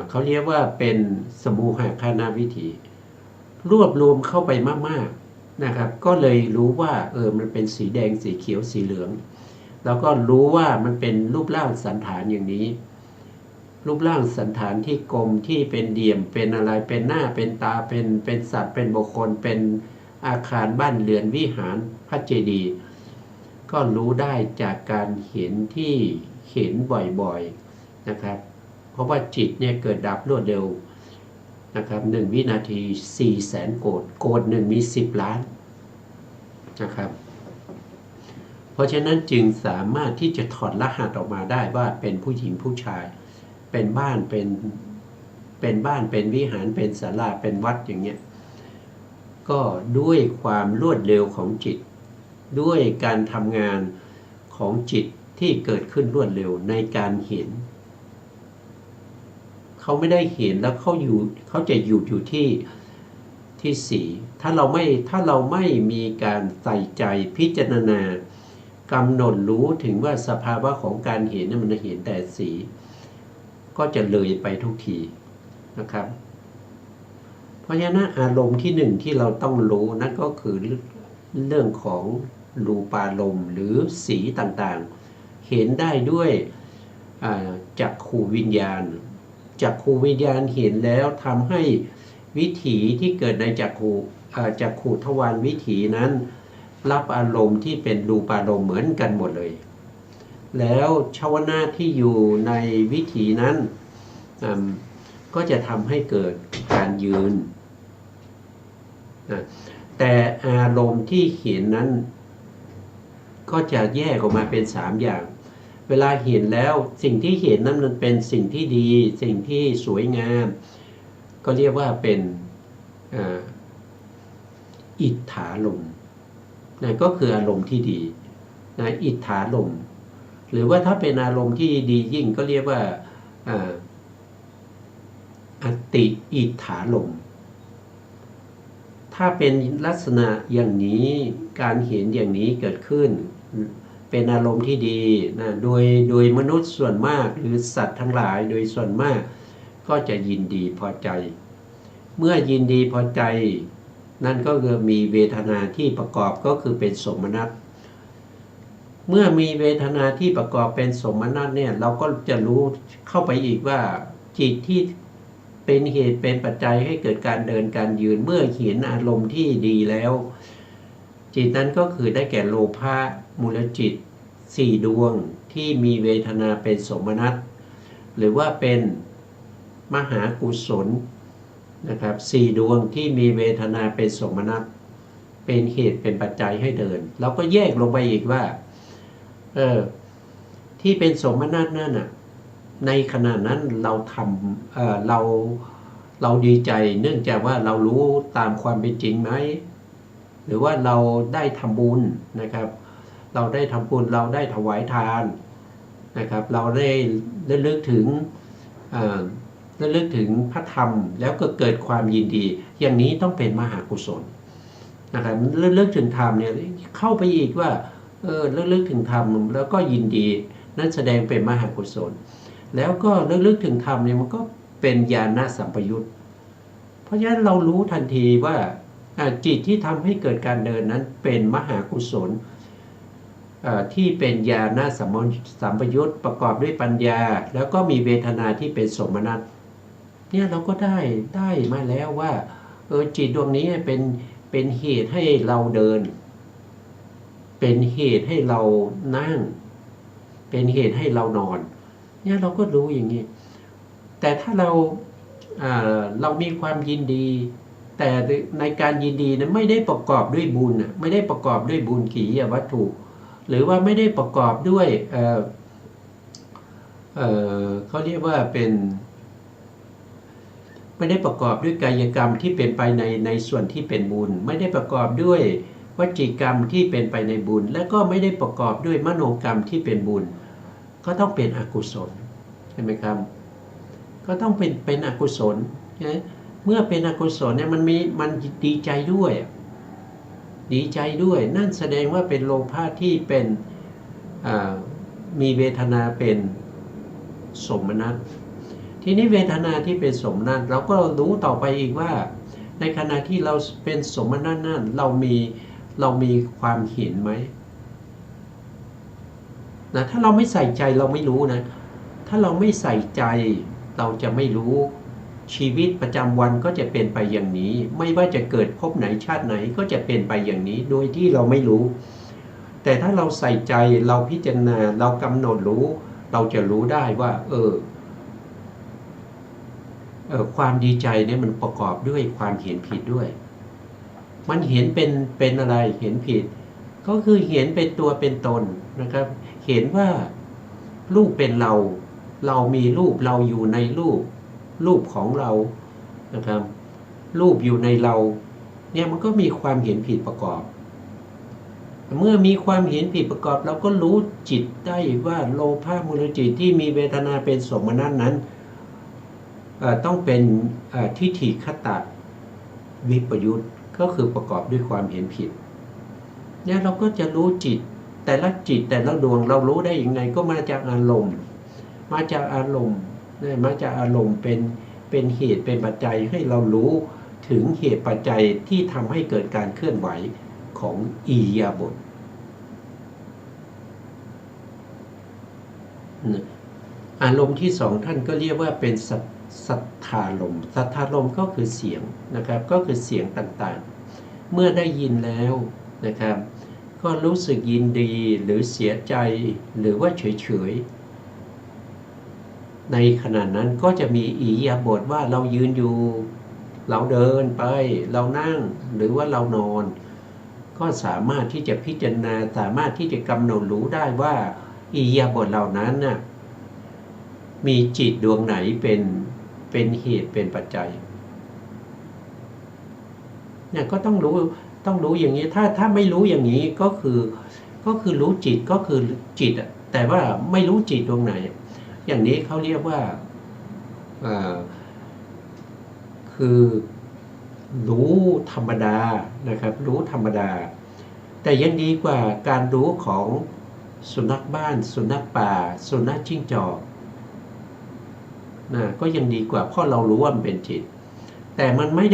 เขาเรียกว่าเป็นสมุหคณวิถีรวบรวมเข้าไปมากๆนะครับก็เลยรู้ว่ามันเป็นสีแดงสีเขียวสีเหลืองแล้วก็รู้ว่ามันเป็นรูปร่างสันฐานอย่างนี้รูปร่างสันฐานที่กลมที่เป็นเดี่ยมเป็นอะไรเป็นหน้าเป็นตาเป็นสัตว์เป็นบุคคลเป็นอาคารบ้านเรือนวิหารพระเจดีย์ก็รู้ได้จากการเห็นที่เห็นบ่อยๆนะครับเพราะว่าจิตเนี่ยเกิดดับรวดเร็วนะครับ1วินาที400,000 โกฏหนึ่งมี10 ล้านนะครับเพราะฉะนั้นจึงสามารถที่จะถอดรหัสออกมาได้ว่าเป็นผู้หญิงผู้ชายเป็นบ้านเป็นวิหารเป็นศาลาเป็นวัดอย่างเงี้ยก็ด้วยความรวดเร็วของจิตด้วยการทำงานของจิตที่เกิดขึ้นรวดเร็วในการเห็นเขาไม่ได้เห็นแล้วเขาจะอยู่ที่สีถ้าเราไม่มีการใส่ใจพิจารณากำหนดรู้ถึงว่าสภาวะของการเห็นนั้นมันเห็นแต่สีก็จะเลยไปทุกทีนะครับเพราะฉะนั้นอารมณ์ที่หนึ่งที่เราต้องรู้นั่นก็คือเรื่องของรูปารมณ์หรือสีต่างๆเห็นได้ด้วยจักขูวิญญาณจักขูวิญญาณเห็นแล้วทำให้วิถีที่เกิดในจักขูทวารวิถีนั้นรับอารมณ์ที่เป็นรูปารมณ์เหมือนกันหมดเลยแล้วชาวนาที่อยู่ในวิถีนั้นก็จะทำให้เกิดการยืนแต่อารมณ์ที่เห็นนั้นก็จะแยกออกมาเป็น3อย่างเวลาเห็นแล้วสิ่งที่เห็นนั้นมันเป็นสิ่งที่ดีสิ่งที่สวยงามก็เรียกว่าเป็นอิทธารมณ์นั่นก็คืออารมณ์ที่ดีอิทธารมณ์หรือว่าถ้าเป็นอารมณ์ที่ดียิ่งก็เรียกว่าอติอิทธารมณ์ถ้าเป็นลักษณะอย่างนี้การเห็นอย่างนี้เกิดขึ้นเป็นอารมณ์ที่ดีนะโดยมนุษย์ส่วนมากหรือสัตว์ทั้งหลายโดยส่วนมากก็จะยินดีพอใจเมื่อยินดีพอใจนั่นก็คือมีเวทนาที่ประกอบก็คือเป็นสมนัตเมื่อมีเวทนาที่ประกอบเป็นสมนัตเนี่ยเราก็จะรู้เข้าไปอีกว่าจิตที่เป็นเหตุเป็นปัจจัยให้เกิดการเดินการยืนเมื่อเห็นอารมณ์ที่ดีแล้วจิตนั้นก็คือได้แก่โลภะมูลจิต4ดวงที่มีเวทนาเป็นสมนัตหรือว่าเป็นมหากุศลนะครับ4ดวงที่มีเวทนาเป็นสมนัตเป็นเหตุเป็นปัจจัยให้เดินเราก็แยกลงไปอีกว่า ที่เป็นสมนัตนั่นน่ะในขณะนั้นเราทำเราดีใจเนื่องจากว่าเรารู้ตามความเป็นจริงไหมหรือว่าเราได้ทำบุญนะครับเราได้ทำบุญเราได้ถวายทานนะครับเราได้ระลึกถึงระลึกถึงพระธรรมแล้วก็เกิดความยินดีอย่างนี้ต้องเป็นมหากุศลนะครับระลึกถึงธรรมเนี่ยเข้าไปอีกว่าระลึกถึงธรรมแล้วก็ยินดีนั่นแสดงเป็นมหากุศลแล้วก็ระลึกถึงธรรมเนี่ยมันก็เป็นญาณสัมปยุตเพราะฉะนั้นเรารู้ทันทีว่าจิตที่ทำให้เกิดการเดินนั้นเป็นมหากุศลที่เป็นญาณสัมปยุตประกอบด้วยปัญญาแล้วก็มีเวทนาที่เป็นสมนัตเนี่ยเราก็ได้มาแล้วว่าจิตดวงนี้เป็นเหตุให้เราเดินเป็นเหตุให้เรานั่งเป็นเหตุให้เรานอนเนี่ยเราก็รู้อย่างนี้แต่ถ้าเรามีความยินดีแต่ในการยินดีนั้นไม่ได้ประกอบด้วยบุญไม่ได้ประกอบด้วยบุญกิริยาวัตถุหรือว่าไม่ได้ประกอบด้วยเขาเรียกว่าเป็นไม่ได้ประกอบด้วยกายกรรมที่เป็นไปในส่วนที่เป็นบุญไม่ได้ประกอบด้วยวจีกรรมที่เป็นไปในบุญและก็ไม่ได้ประกอบด้วยมโนกรรมที่เป็นบุญก็ต้องเป็นอกุศลใช่ไหมครับก็ต้องเป็นอกุศลนะเมื่อเป็นอกุศลเนี่ยมันดีใจด้วยนั่นแสดงว่าเป็นโลภะที่เป็นมีเวทนาเป็นสมนัตทีนี้เวทนาที่เป็นสมนัตเราก็รู้ต่อไปอีกว่าในขณะที่เราเป็นสมนัตนั่นเรามีความเห็นไหมนะถ้าเราไม่ใส่ใจเราไม่รู้นะถ้าเราไม่ใส่ใจเราจะไม่รู้ชีวิตประจำวันก็จะเป็นไปอย่างนี้ไม่ว่าจะเกิดภพไหนชาติไหนก็จะเป็นไปอย่างนี้โดยที่เราไม่รู้แต่ถ้าเราใส่ใจเราพิจารณาเรากำหนดรู้เราจะรู้ได้ว่าความดีใจเนี่ยมันประกอบด้วยความเห็นผิดด้วยมันเห็นเป็นอะไรเห็นผิดก็คือเห็นเป็นตัวเป็นตนนะครับเห็นว่ารูปเป็นเรามีรูปเราอยู่ในรูปของเรานะครับรูปอยู่ในเราเนี่ยมันก็มีความเห็นผิดประกอบเมื่อมีความเห็นผิดประกอบเราก็รู้จิตได้ว่าโลภะมูลจิตที่มีเวทนาเป็นสมนัตนั้นต้องเป็นทิฏฐิคตะวิปยุตก็คือประกอบด้วยความเห็นผิดเนี่ยเราก็จะรู้จิตแต่ละจิตแต่ละดวงเรารู้ได้ยังไงก็มาจากอารมณ์มาจากอารมณ์เป็นเหตุเป็นปัจจัยให้เรารู้ถึงเหตุปัจจัยที่ทำให้เกิดการเคลื่อนไหวของอิริยาบถอารมณ์ที่สองท่านก็เรียกว่าเป็นสัทธารมณ์สัทธารมณ์ก็คือเสียงนะครับก็คือเสียงต่างๆเมื่อได้ยินแล้วนะครับก็รู้สึกยินดีหรือเสียใจหรือว่าเฉยๆในขณะนั้นก็จะมีอิริยาบถว่าเรายืนอยู่เราเดินไปเรานั่งหรือว่าเรานอนก็สามารถที่จะพิจารณาสามารถที่จะกำหนดรู้ได้ว่าอิริยาบถเหล่านั้นน่ะมีจิตดวงไหนเป็นเหตุเป็นปัจจัยเนี่ยก็ต้องรู้อย่างนี้ถ้าไม่รู้อย่างนี้ก็คือรู้จิตก็คือจิตแต่ว่าไม่รู้จิตดวงไหนอย่างนี้เขาเรียกว่าคือรู้ธรรมดานะครับรู้ธรรมดาแต่ยังดีกว่าการรู้ของสุนัขบ้านสุนัขป่าสุนัขจิ้งจอกนะก็ยังดีกว่าเพราะเรารู้ว่ามันเป็นจิตแต่มันไม่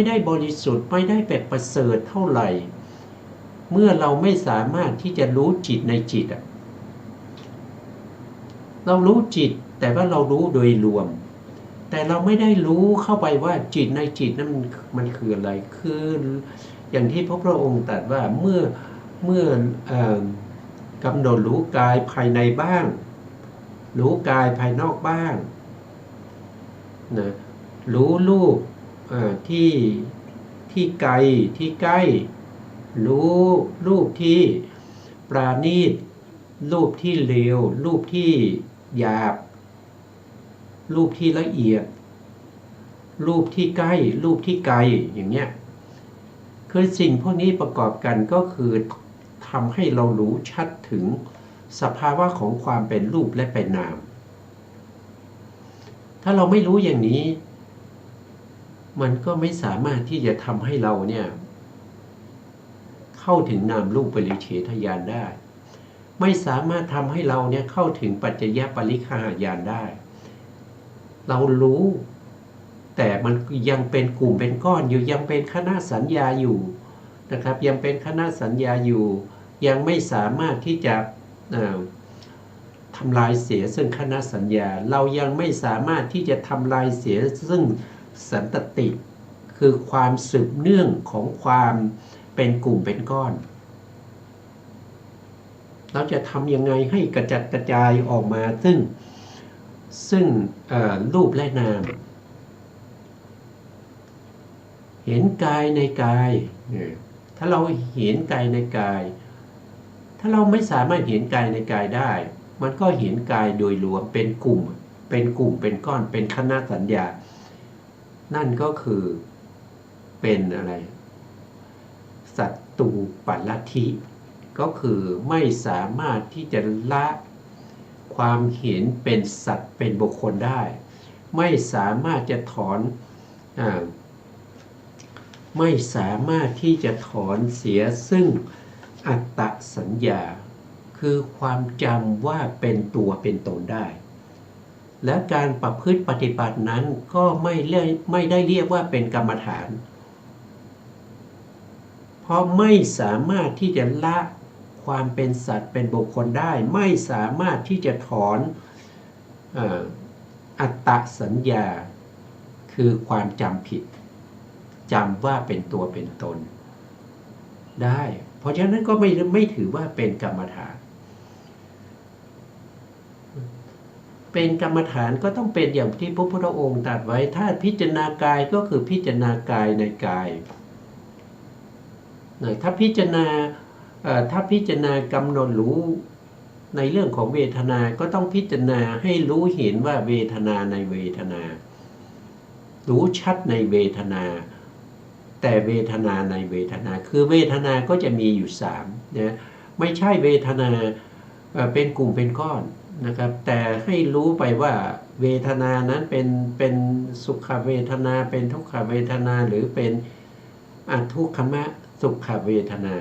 ได้บริสุทธิ์ไม่ได้แบบประเสริฐเท่าไหร่เมื่อเราไม่สามารถที่จะรู้จิตในจิตเรารู้จิตแต่ว่าเรารู้โดยรวมแต่เราไม่ได้รู้เข้าไปว่าจิตในจิตนั้นมันคืออะไรคืออย่างที่พระพุทธองค์ตรัสว่าเมื่อกำหนดรู้กายภายในบ้างรู้กายภายนอกบ้างนะรู้รูปที่ไกลที่ใกล้รู้รูปที่ปราณีต รูปที่เลวรูปที่หยาบรูปที่ละเอียดรูปที่ใกล้รูปที่ไกลอย่างเงี้ยคือสิ่งพวกนี้ประกอบกันก็คือทำให้เรารู้ชัดถึงสภาวะของความเป็นรูปและเป็นนามถ้าเราไม่รู้อย่างนี้มันก็ไม่สามารถที่จะทำให้เราเนี่ยเข้าถึงนามรูปปริเฉทญาณได้ไม่สามารถทำให้เราเนี่ยเข้าถึงปัจจยปริฆาญาณได้เรารู้แต่มันยังเป็นกลุ่มเป็นก้อนอยู่ยังเป็นคณะสัญญาอยู่นะครับยังเป็นคณะสัญญาอยู่ยังไม่สามารถที่จะทำลายเสียซึ่งคณะสัญญาเรายังไม่สามารถที่จะทำลายเสียซึ่งสันตติคือความสืบเนื่องของความเป็นกลุ่มเป็นก้อนเราจะทำยังไงให้กระจัดกระจายออกมาซึ่งรูปและนามเห็นกายในกายถ้าเราเห็นกายในกายถ้าเราไม่สามารถเห็นกายในกายได้มันก็เห็นกายโดยรวมเป็นกลุ่มเป็นก้อนเป็นคณะสัญญานั่นก็คือเป็นอะไรสัตตูปลัทธิก็คือไม่สามารถที่จะละความเห็นเป็นสัตว์เป็นบุคคลได้ไม่สามารถจะถอนไม่สามารถที่จะถอนเสียซึ่งอัตตสัญญาคือความจำว่าเป็นตัวเป็นตนได้และการประพฤติปฏิบัตินั้นก็ไม่ได้เรียกว่าเป็นกรรมฐานเพราะไม่สามารถที่จะละความเป็นสัตว์เป็นบุคคลได้ไม่สามารถที่จะถอนอัตตสัญญาคือความจำผิดจำว่าเป็นตัวเป็นตนได้เพราะฉะนั้นก็ไม่ถือว่าเป็นกรรมฐานเป็นกรรมฐานก็ต้องเป็นอย่างที่พระพุทธองค์ตรัสไว้ถ้าพิจารณากายก็คือพิจารณากายในกายถ้าพิจารณากำหนดรู้ในเรื่องของเวทนาก็ต้องพิจารณาให้รู้เห็นว่าเวทนาในเวทนารู้ชัดในเวทนาแต่เวทนาในเวทนาคือเวทนาก็จะมีอยู่3นะไม่ใช่เวทนาเป็นกลุ่มเป็นก้อนนะครับแต่ให้รู้ไปว่าเวทนานั้นเป็นสุขเวทนาเป็นทุกขเวทนาหรือเป็นอทุกขมสุขเวทนา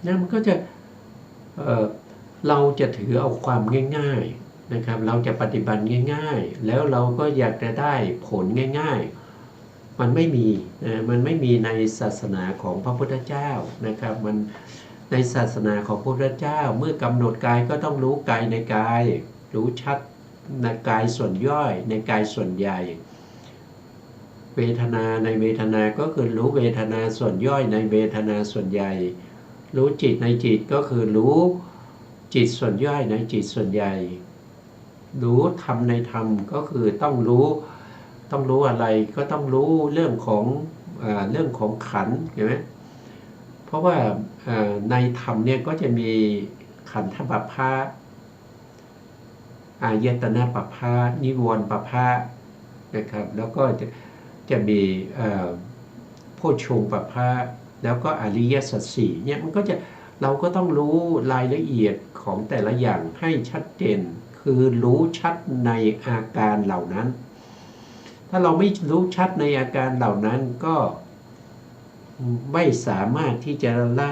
เนี่ยมันก็จะเราจะถือเอาความง่ายๆนะครับเราจะปฏิบัติง่ายๆแล้วเราก็อยากจะได้ผลง่ายๆมันไม่มีมันไม่มีในศาสนาของพระพุทธเจ้านะครับมันในศาสนาของพระพุทธเจ้าเมื่อกำหนดกายก็ต้องรู้กายในกายรู้ชัดในกายส่วนย่อยในกายส่วนใหญ่เวทนาในเวทนาก็คือรู้เวทนาส่วนย่อยในเวทนาส่วนใหญ่รู้จิตในจิตก็คือรู้จิตส่วนย่อยในจิตส่วนใหญ่รู้ธรรมในธรรมก็คือต้องรู้อะไรก็ต้องรู้เรื่องของขันธ์เห็นไหมเพราะว่าในธรรมเนี่ยก็จะมีขันธปภะอายตนะปภะนิวรณ์ปภะนะครับแล้วก็จะมีโพชฌงค์ปภะแล้วก็อริยสัจสี่เนี่ยมันก็จะเราก็ต้องรู้รายละเอียดของแต่ละอย่างให้ชัดเจนคือรู้ชัดในอาการเหล่านั้นถ้าเราไม่รู้ชัดในอาการเหล่านั้นก็ไม่สามารถที่จะละ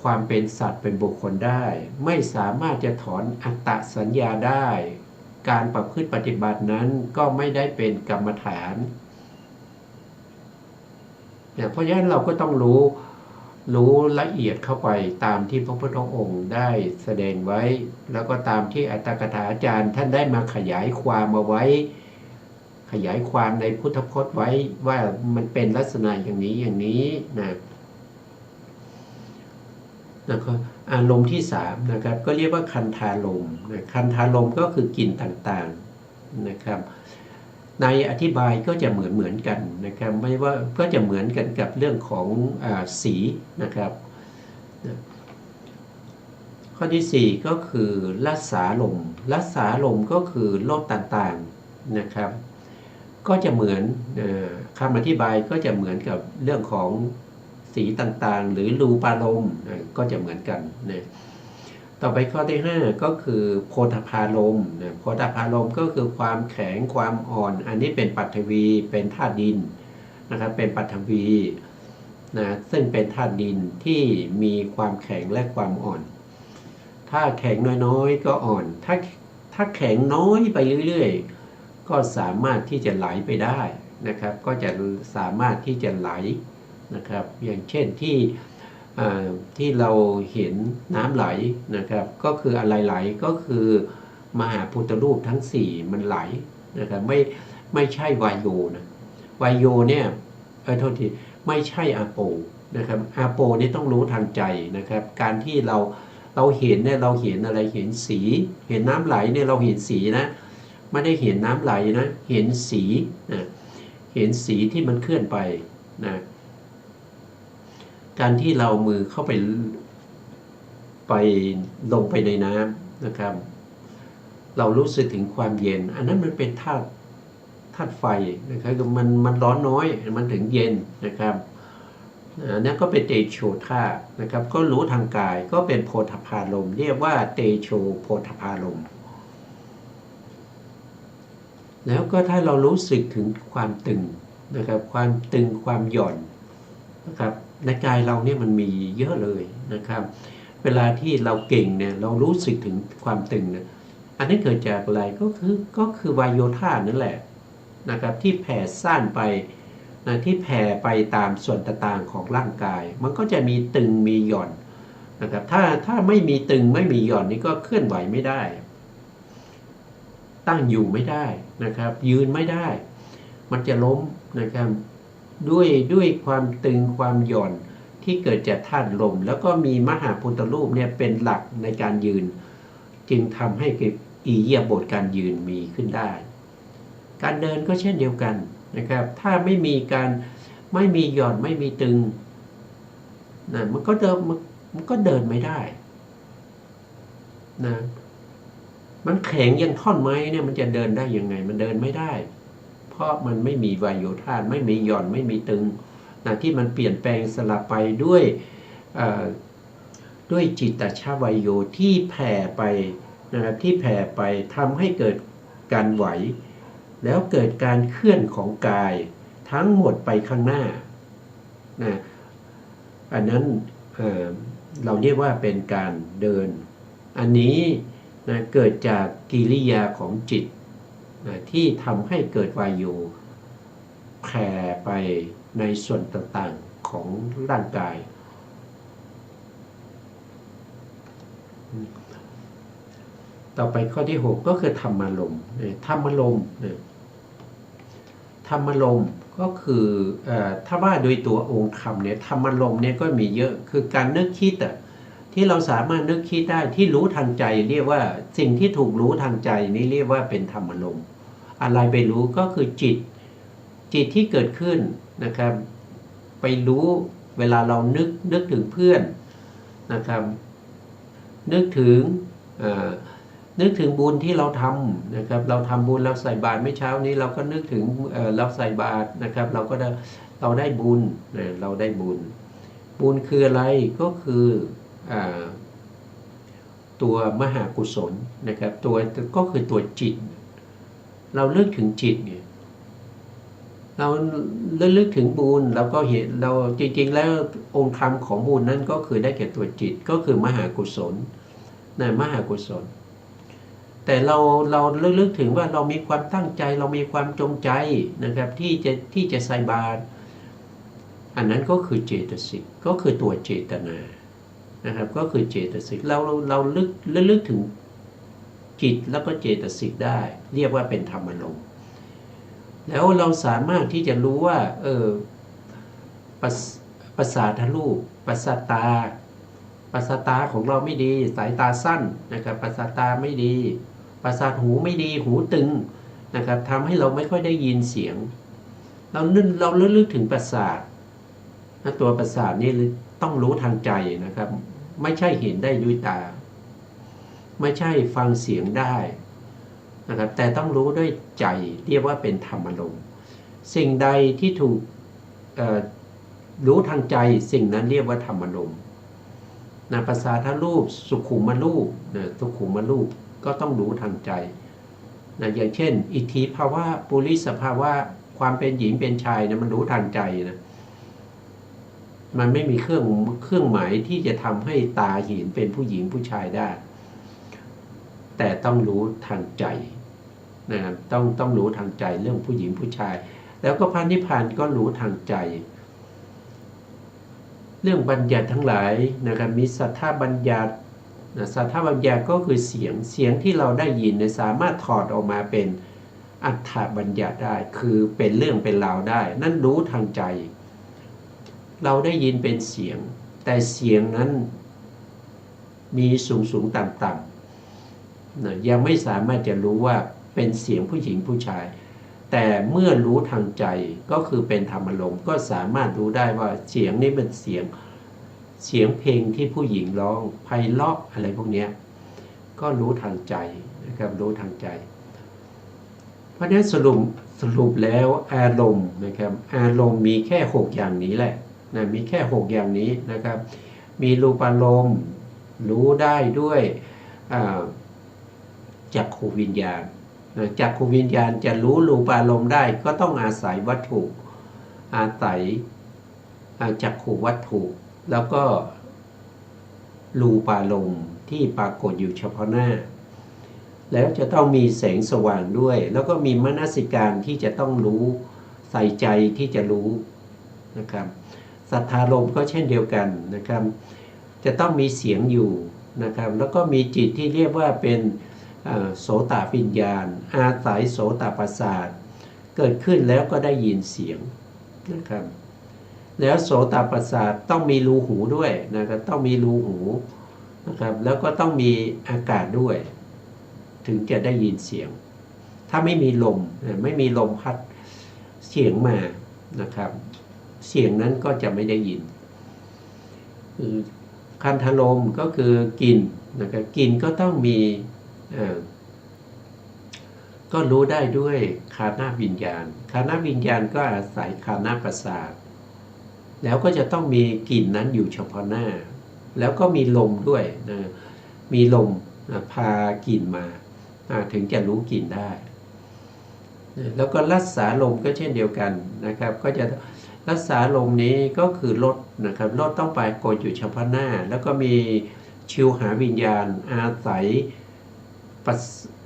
ความเป็นสัตว์เป็นบุคคลได้ไม่สามารถจะถอนอัตตสัญญาได้การประพฤติปฏิบัตินั้นก็ไม่ได้เป็นกรรมฐานเพราะฉะนั้นเราก็ต้องรู้ละเอียดเข้าไปตามที่พระพุทธองค์ได้แสดงไว้แล้วก็ตามที่อัตถกถาจารย์ท่านได้มาขยายความเอาไว้ขยายความในพุทธพจน์ไว้ว่ามันเป็นลักษณะอย่างนี้นะแล้วก็อารมณ์ที่3นะครับก็เรียกว่าคันธารมณ์คันธารมณ์ก็คือกลิ่นต่างๆนะครับ ในอธิบายก็จะเหมือนกันนะครับไม่ว่าก็จะเหมือนกันกับเรื่องของสีนะครับข้อที่4ก็คือรักษาลมรักษาลมก็คือโรคต่างๆนะครับก็จะเหมือนคำอธิบายก็จะเหมือนกับเรื่องของสีต่างๆหรือรูปารมณ์ก็จะเหมือนกันนะต่อไปข้อที่5ก็คือโพธพารมณ์โพธพารมณ์ก็คือความแข็งความอ่อนอันนี้เป็นปฐวีเป็นธาตุดินนะครับเป็นปฐวีนะซึ่งเป็นธาตุดินที่มีความแข็งและความอ่อนถ้าแข็งน้อยๆก็อ่อนถ้าแข็งน้อยไปเรื่อยๆก็สามารถที่จะไหลไปได้นะครับก็จะสามารถที่จะไหลนะครับอย่างเช่นที่เราเห็นน้ำไหลนะครับก็คืออะไรไหลก็คือมหาพุทธรูปทั้ง4มันไหลนะครับไม่ใช่วายโยนะวายโยเนี่ยโทษทีไม่ใช่อาโปนะครับอาโปนี่ต้องรู้ทางใจนะครับการที่เราเห็นเนี่ยเราเห็นอะไรเห็นสีเห็นน้ำไหลเนี่ยเราเห็นสีนะไม่ได้เห็นน้ำไหลนะเห็นสีนะเห็นสีที่มันเคลื่อนไปนะการที่เรามือเข้าไปลงไปในน้ำนะครับเรารู้สึกถึงความเย็นอันนั้นมันเป็นธาตุไฟนะครับมันร้อนน้อยมันถึงเย็นนะครับนั่นก็เป็นเตโชธาตุนะครับก็รู้ทางกายก็เป็นโพธพารมณ์เรียกว่าเตโชโพธพารมณ์แล้วก็ถ้าเรารู้สึกถึงความตึงนะครับความตึงความหย่อนนะครับในกายเราเนี่ยมันมีเยอะเลยนะครับเวลาที่เราเก่งเนี่ยเรารู้สึกถึงความตึงเนี่ยอันนี้เกิดจากอะไรก็คือวายโยธานั่นแหละนะครับที่แผ่ซ่านไปนะที่แผ่ไปตามส่วนต่างๆของร่างกายมันก็จะมีตึงมีหย่อนนะครับถ้าไม่มีตึงไม่มีหย่อนนี่ก็เคลื่อนไหวไม่ได้ตั้งอยู่ไม่ได้นะครับยืนไม่ได้มันจะล้มนะครับด้วยความตึงความหย่อนที่เกิดจากธาตุลมแล้วก็มีมหาพุทธรูปเนี่ยเป็นหลักในการยืนจึงทำให้อิริยาบถการยืนมีขึ้นได้การเดินก็เช่นเดียวกันนะครับถ้าไม่มีหย่อนไม่มีตึงนะมันก็เดินไม่ได้นะมันแข็งยังท่อนไม้เนี่ยมันจะเดินได้ยังไงมันเดินไม่ได้เพราะมันไม่มีวายโยธาไม่มีหย่อนไม่มีตึงนะที่มันเปลี่ยนแปลงสลับไปด้วยจิตตชวายโยที่แผ่ไปนะครับที่แผ่ไปทำให้เกิดการไหวแล้วเกิดการเคลื่อนของกายทั้งหมดไปข้างหน้านะอันนั้นเราเรียกว่าเป็นการเดินอันนี้นะเกิดจากกิริยาของจิตนะที่ทำให้เกิดวายโยแผ่ไปในส่วนต่างๆของร่างกายต่อไปข้อที่6ก็คือธรรมารมณ์ธรรมารมณ์ธรรมารมณ์ก็คือถ้าว่าโดยตัวองค์ธรรมเนี่ยธรรมารมณ์เนี่ยก็มีเยอะคือการนึกคิดที่เราสามารถนึกคิดได้ที่รู้ทางใจเรียกว่าสิ่งที่ถูกรู้ทางใจนี่เรียกว่าเป็นธรรมารมณ์อะไรไปรู้ก็คือจิตที่เกิดขึ้นนะครับไปรู้เวลาเรานึกถึงเพื่อนนะครับนึกถึงบุญที่เราทำนะครับเราทำบุญเราใส่บาตรเมื่อเช้านี้เราก็นึกถึงเราใส่บาตรนะครับเราได้บุญเราได้บุญคืออะไรก็คือตัวมหากุศลนะครับตัวก็คือตัวจิตเราเลือกถึงจิตเนี่ยเราลึกถึงบุญเราก็เห็นเราจริงๆแล้วองค์ธรรมของบุญนั้นก็คือได้แก่ตัวจิตก็คือมหากุศลมหากุศลแต่เราลึกถึงว่าเรามีความตั้งใจเรามีความจงใจนะครับที่จะใส่บาตรอันนั้นก็คือเจตสิกก็คือตัวเจตนานะครับก็คือเจตสิกเราลึกถึงจิตแล้วก็เจตสิกได้เรียกว่าเป็นธรรมารมณ์แล้วเราสามารถที่จะรู้ว่าประสาทรูปประสาทตาของเราไม่ดีสายตาสั้นนะครับประสาทตาไม่ดีประสาทหูไม่ดีหูตึง นะครับทำให้เราไม่ค่อยได้ยินเสียงเราลึกถึงประสาทตัวประสาทนี่ต้องรู้ทางใจนะครับไม่ใช่เห็นได้ด้วยตาไม่ใช่ฟังเสียงได้นะครับแต่ต้องรู้ด้วยใจเรียกว่าเป็นธรรมารมณ์สิ่งใดที่ถูกรู้ทางใจสิ่งนั้นเรียกว่าธรรมารมณ์นะภาษาทรูปสุขุมรูปนะสุขุมรูปก็ต้องรู้ทางใจนะอย่างเช่นอิทธิภาวะปุริสภาวะความเป็นหญิงเป็นชายนะมันรู้ทางใจนะมันไม่มีเครื่องหมายที่จะทำให้ตาเห็นเป็นผู้หญิงผู้ชายได้แต่ต้องรู้ทางใจนะครับต้องรู้ทางใจเรื่องผู้หญิงผู้ชายแล้วก็พระนิพพานก็รู้ทางใจเรื่องบัญญัติทั้งหลายนะครับมีสัทธาบัญญัติสัทธาบัญญัติก็คือเสียงที่เราได้ยินสามารถถอดออกมาเป็นอัฏฐบัญญัติได้คือเป็นเรื่องเป็นราวได้นั่นรู้ทางใจเราได้ยินเป็นเสียงแต่เสียงนั้นมีสูงต่ำยังไม่สามารถจะรู้ว่าเป็นเสียงผู้หญิงผู้ชายแต่เมื่อรู้ทางใจก็คือเป็นธรรมารมณ์ก็สามารถรู้ได้ว่าเสียงนี้เป็นเสียงเพลงที่ผู้หญิงร้องไพเราะอะไรพวกนี้ก็รู้ทางใจนะครับรู้ทางใจเพราะฉะนั้นสรุปแล้วอารมณ์นะครับอารมณ์มีแค่6อย่างนี้แหละนะมีแค่6อย่างนี้นะครับมีรูปารมณ์รู้ได้ด้วยจักขุวิญญาณจักขุวิญญาณจะรู้รูปารมณ์ได้ก็ต้องอาศัยวัตถุอาศัยจักขุวัตถุแล้วก็รูปารมณ์ที่ปรากฏอยู่เฉพาะหน้าแล้วจะต้องมีแสงสว่างด้วยแล้วก็มีมนสิการที่จะต้องรู้ใส่ใจที่จะรู้นะครับสัทธารมณ์ก็เช่นเดียวกันนะครับจะต้องมีเสียงอยู่นะครับแล้วก็มีจิตที่เรียกว่าเป็นโสตวิญญาณอาศัยโสตประสาทเกิดขึ้นแล้วก็ได้ยินเสียงนะครับแล้วโสตประสาทต้องมีรูหูด้วยนะครับต้องมีรูหูนะครับแล้วก็ต้องมีอากาศด้วยถึงจะได้ยินเสียงถ้าไม่มีลมพัดเสียงมานะครับเสียงนั้นก็จะไม่ได้ยินคันธลมก็คือกลิ่นนะครับกลิ่นก็ต้องมีก็รู้ได้ด้วยคานาวิญญาณคานาวิญญาณก็อาศัยคานาประสาทแล้วก็จะต้องมีกลิ่นนั้นอยู่เฉพาะหน้าแล้วก็มีลมด้วยนะมีลมพากลิ่นมาถึงจะรู้กลิ่นได้แล้วก็รัสสาลมก็เช่นเดียวกันนะครับก็จะรัสสาลมนี้ก็คือรสนะครับรสต้องไปโกยอยู่เฉพาะหน้าแล้วก็มีชิวหาวิญญาณอาศัย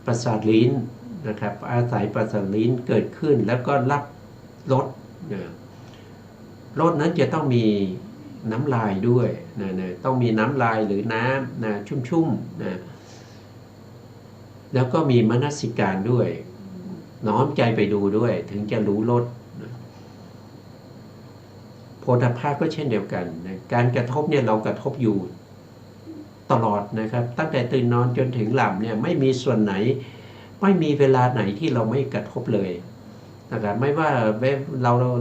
ประสาทลิ้นนะครับอาศัยประสาทลิ้นเกิดขึ้นแล้วก็รับรสรสนั้นจะต้องมีน้ำลายด้วยนะต้องมีน้ำลายหรือน้ำนะชุ่มๆนะแล้วก็มีมนสิการด้วยน้อมใจไปดูด้วยถึงจะรู้รสโผฏฐัพพะก็เช่นเดียวกันนะการกระทบเนี่ยเรากระทบอยู่ตลอดนะครับตั้งแต่ตื่นนอนจนถึงหลับเนี่ยไม่มีส่วนไหนไม่มีเวลาไหนที่เราไม่กระทบเลยนะครับไม่ว่า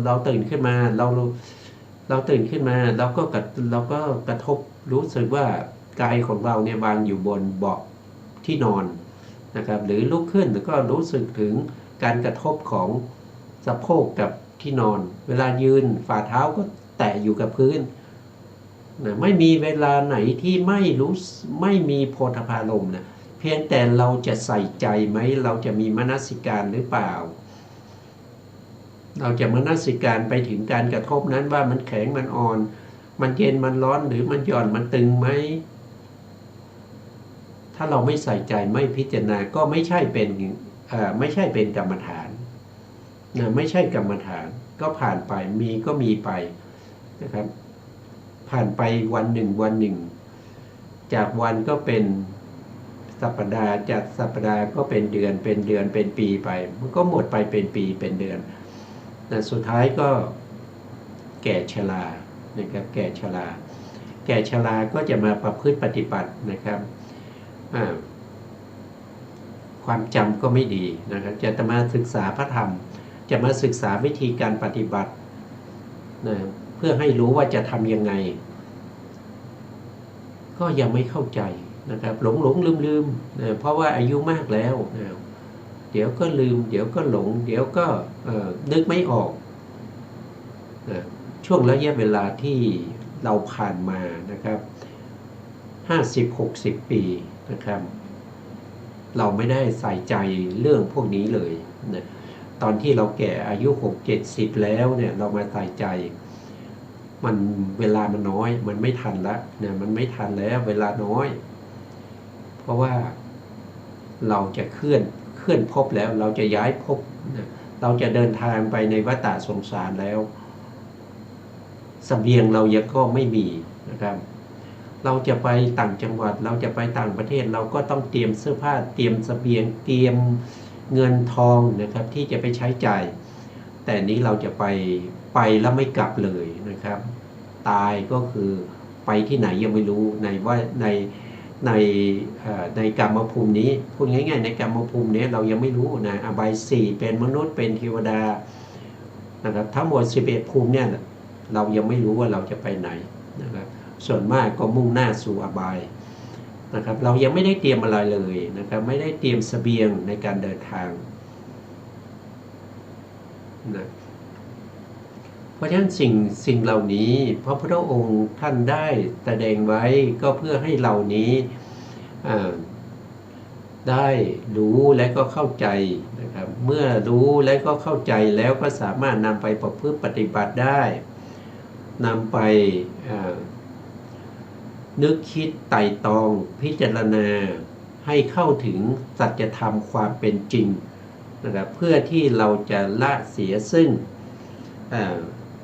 เราตื่นขึ้นมาเราตื่นขึ้นมาเราก็กระทบรู้สึกว่ากายของเราเนี่ยวางอยู่บนเบาะที่นอนนะครับหรือลุกขึ้นแล้วก็รู้สึกถึงการกระทบของสะโพกกับที่นอนเวลายืนฝ่าเท้าก็แตะอยู่กับพื้นนะไม่มีเวลาไหนที่ไม่มีโผฏฐัพพารมณ์นะเพียงแต่เราจะใส่ใจไหมเราจะมีมนสิการหรือเปล่าเราจะมนสิการไปถึงการกระทบนั้นว่ามันแข็งมันอ่อนมันเย็นมันร้อนหรือมันหย่อนมันตึงไหมถ้าเราไม่ใส่ใจไม่พิจารณาก็ไม่ใช่เป็นกรรมฐานนะไม่ใช่กรรมฐานก็ผ่านไปมีก็มีไปนะครับผ่านไปวันหนึ่งจากวันก็เป็นสัปดาห์จากสัปดาห์ก็เป็นเดือนเป็นปีไปมันก็หมดไปเป็นปีเป็นเดือนแต่สุดท้ายก็แก่ชรานะครับแก่ชราก็จะมาประพฤติปฏิบัตินะครับค ความจำก็ไม่ดีนะครับจะมาศึกษาพระธรรมจะมาศึกษาวิธีการปฏิบัตินะเพื่อให้รู้ว่าจะทำยังไงก็ยังไม่เข้าใจนะครับหลงลืมนะเพราะว่าอายุมากแล้วนะเดี๋ยวก็ลืมเดี๋ยวก็หลงเดี๋ยวก็นึกไม่ออกนะช่วงระยะเวลาที่เราผ่านมานะครับ50-60 ปีนะครับเราไม่ได้ใส่ใจเรื่องพวกนี้เลยนะตอนที่เราแก่อายุ60-70แล้วเนี่ยเรามาใส่ใจมันเวลามันน้อยมันไม่ทันแล้วเนี่ยมันไม่ทันแล้วเวลาน้อยเพราะว่าเราจะเคลื่อนภพแล้วเราจะย้ายภพนะเราจะเดินทางไปในวัฏสงสารแล้วเสบียงเรายังก็ไม่มีนะครับเราจะไปต่างจังหวัดเราจะไปต่างประเทศเราก็ต้องเตรียมเสื้อผ้าเตรียมเสบียงเตรียมเงินทองนะครับที่จะไปใช้จ่ายแต่นี้เราจะไปแล้วไม่กลับเลยนะครับตายก็คือไปที่ไหนยังไม่รู้ในกรรมภูมินี้พูดง่ายๆในกรรมภูมินี้เรายังไม่รู้นะอบาย4เป็นมนุษย์เป็นเทวดานะครับทั้งหมด11ภูมิเนี่ยเรายังไม่รู้ว่าเราจะไปไหนนะครับส่วนมากก็มุ่งหน้าสู่อบายนะครับเรายังไม่ได้เตรียมอะไรเลยนะครับไม่ได้เตรียมเสบียงในการเดินทางนะเพราะฉะนั้นสิ่งเหล่านี้พระพุทธองค์ท่านได้แสดงไว้ก็เพื่อให้เหล่านี้ได้รู้และก็เข้าใจนะครับเมื่อรู้และก็เข้าใจแล้วก็สามารถนำไปประพฤติปฏิบัติได้นำไปนึกคิดไต่ตรองพิจารณาให้เข้าถึงสัจธรรมความเป็นจริงนะครับเพื่อที่เราจะละเสียซึ่ง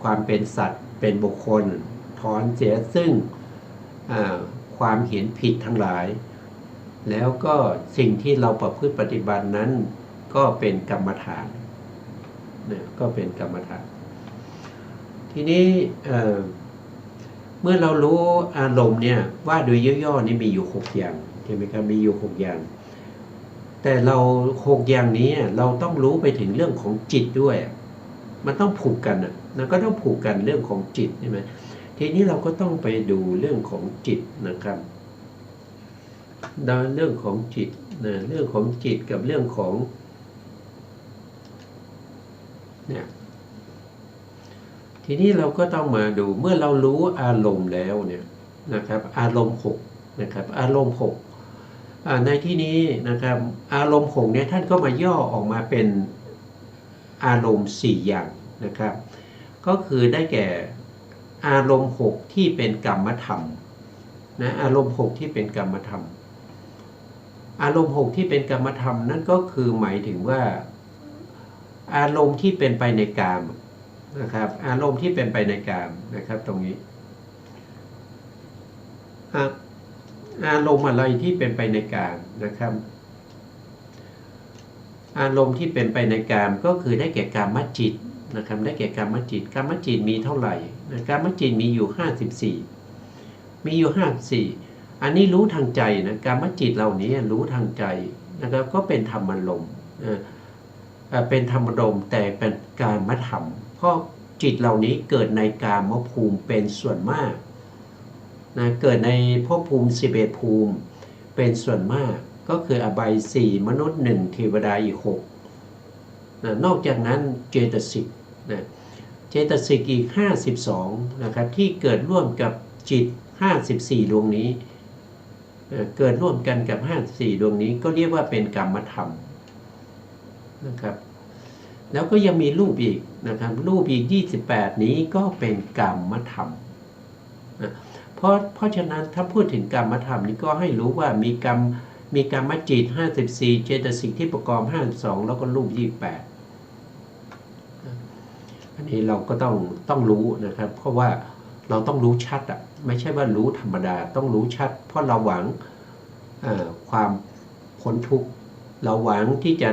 ความเป็นสัตว์เป็นบุคคลถอนเสียซึ่งความเห็นผิดทั้งหลายแล้วก็สิ่งที่เราประพฤติปฏิบัตินั้นก็เป็นกรรมฐานนะก็เป็นกรรมฐานทีนี้เมื่อเรารู้อารมณ์เนี่ยว่าโดยย่อๆนี่มีอยู่6อย่างใช่ไหมครับมีอยู่6อย่างแต่เรา6อย่างนี้เราต้องรู้ไปถึงเรื่องของจิตด้วยมันต้องผูกกันนะก็ต้องผูกกันเรื่องของจิตใช่ไหมทีนี้เราก็ต้องไปดูเรื่องของจิตนะครับเรื่องของจิตนะเรื่องของจิตกับเรื่องของเนี่ยทีนี้เราก็ต้องมาดูเมื่อเรารู้อารมณ์แล้วเนี่ยนะครับอารมณ์6นะครับอารมณ์6ในที่นี้นะครับอารมณ์6เนี่ยท่านก็มาย่อออกมาเป็นอารมณ์4อย่างนะครับก็คือได้แก่อารมณ์6ที่เป็นกรรมธรรมนะอารมณ์6ที่เป็นกรรมธรรมอารมณ์6ที่เป็นกรรมธรรมนั่นก็คือหมายถึงว่าอารมณ์ที่เป็นไปในกามนะครับอารมณ์ที่เป็นไปในกามนะครับตรงนี้อารมณ์อะไรที่เป็นไปในกามนะครับอารมณ์ที่เป็นไปในกามก็คือได้แก่กามจิตนะครับได้แก่กามจิตมีเท่าไหร่กามจิตมีอยู่54มีอยู่54อันนี้รู้ทางใจนะกามจิตเหล่านี้รู้ทางใจนะครับก็เป็นธรรมารมณ์เป็นธรรมารมณ์แต่เป็นกามธรรมเพราะจิตเหล่านี้เกิดในกามภูมิเป็นส่วนมากนะเกิดในภพภูมิ11ภูมิเป็นส่วนมากก็คืออบาย4มนุษย์1เทวดาอีก6นะนอกจากนั้นเจตสิกนะเจตสิกอีก52นะครับที่เกิดร่วมกับจิต54ดวงนี้เกิดร่วมกันกับ54ดวงนี้ก็เรียกว่าเป็นกรรมธรรมนะครับแล้วก็ยังมีรูปอีกนะครับรูปอีก28นี้ก็เป็นกรรมธรรมนะเพราะฉะนั้นถ้าพูดถึงกรรมธรรมนี้ก็ให้รู้ว่ามีกรรมจิต54เจตสิกที่ประกอบ52แล้วก็รูป28อันนี้เราก็ต้องรู้นะครับเพราะว่าเราต้องรู้ชัดไม่ใช่ว่ารู้ธรรมดาต้องรู้ชัดเพราะเราหวังความพ้นทุกข์เราหวังที่จะ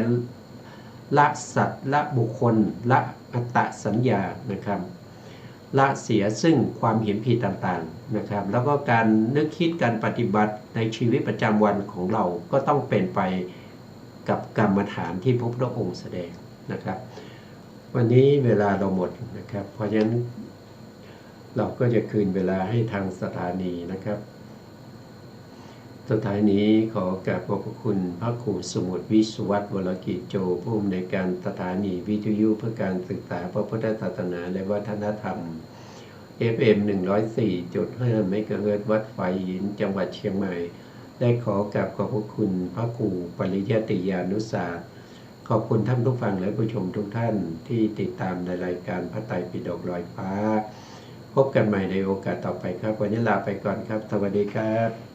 ละสัตว์ละบุคคลละอัตตสัญญานะครับละเสียซึ่งความเห็นผิดต่างๆนะครับแล้วก็การนึกคิดการปฏิบัติในชีวิตประจำวันของเราก็ต้องเป็นไป กับกรรมฐานที่พระพุทธองค์แสดงนะครับวันนี้เวลาเราหมดนะครับเพราะฉะนั้นเราก็จะคืนเวลาให้ทางสถานีนะครับสุดท้ายนี้ขอกราบขอบพระคุณพระครูสมุทรวิศวัตรวรกิจโจผู้อำนวยการสถานีวิทยุเพื่อการศึกษาพระพุทธศาสนาและวัฒนธรรม FM 104.5 เมกะเฮิรตซ์วัดไฟหินจังหวัดเชียงใหม่ได้ขอกราบขอบพระคุณพระครูปริยัติยานุศาสตร์ขอบคุณท่านผู้ฟังและผู้ชมทุกท่านที่ติดตามในรายการพระไตรปิฎกลอยฟ้าพบกันใหม่ในโอกาสต่อไปครับวันนี้ลาไปก่อนครับสวัสดีครับ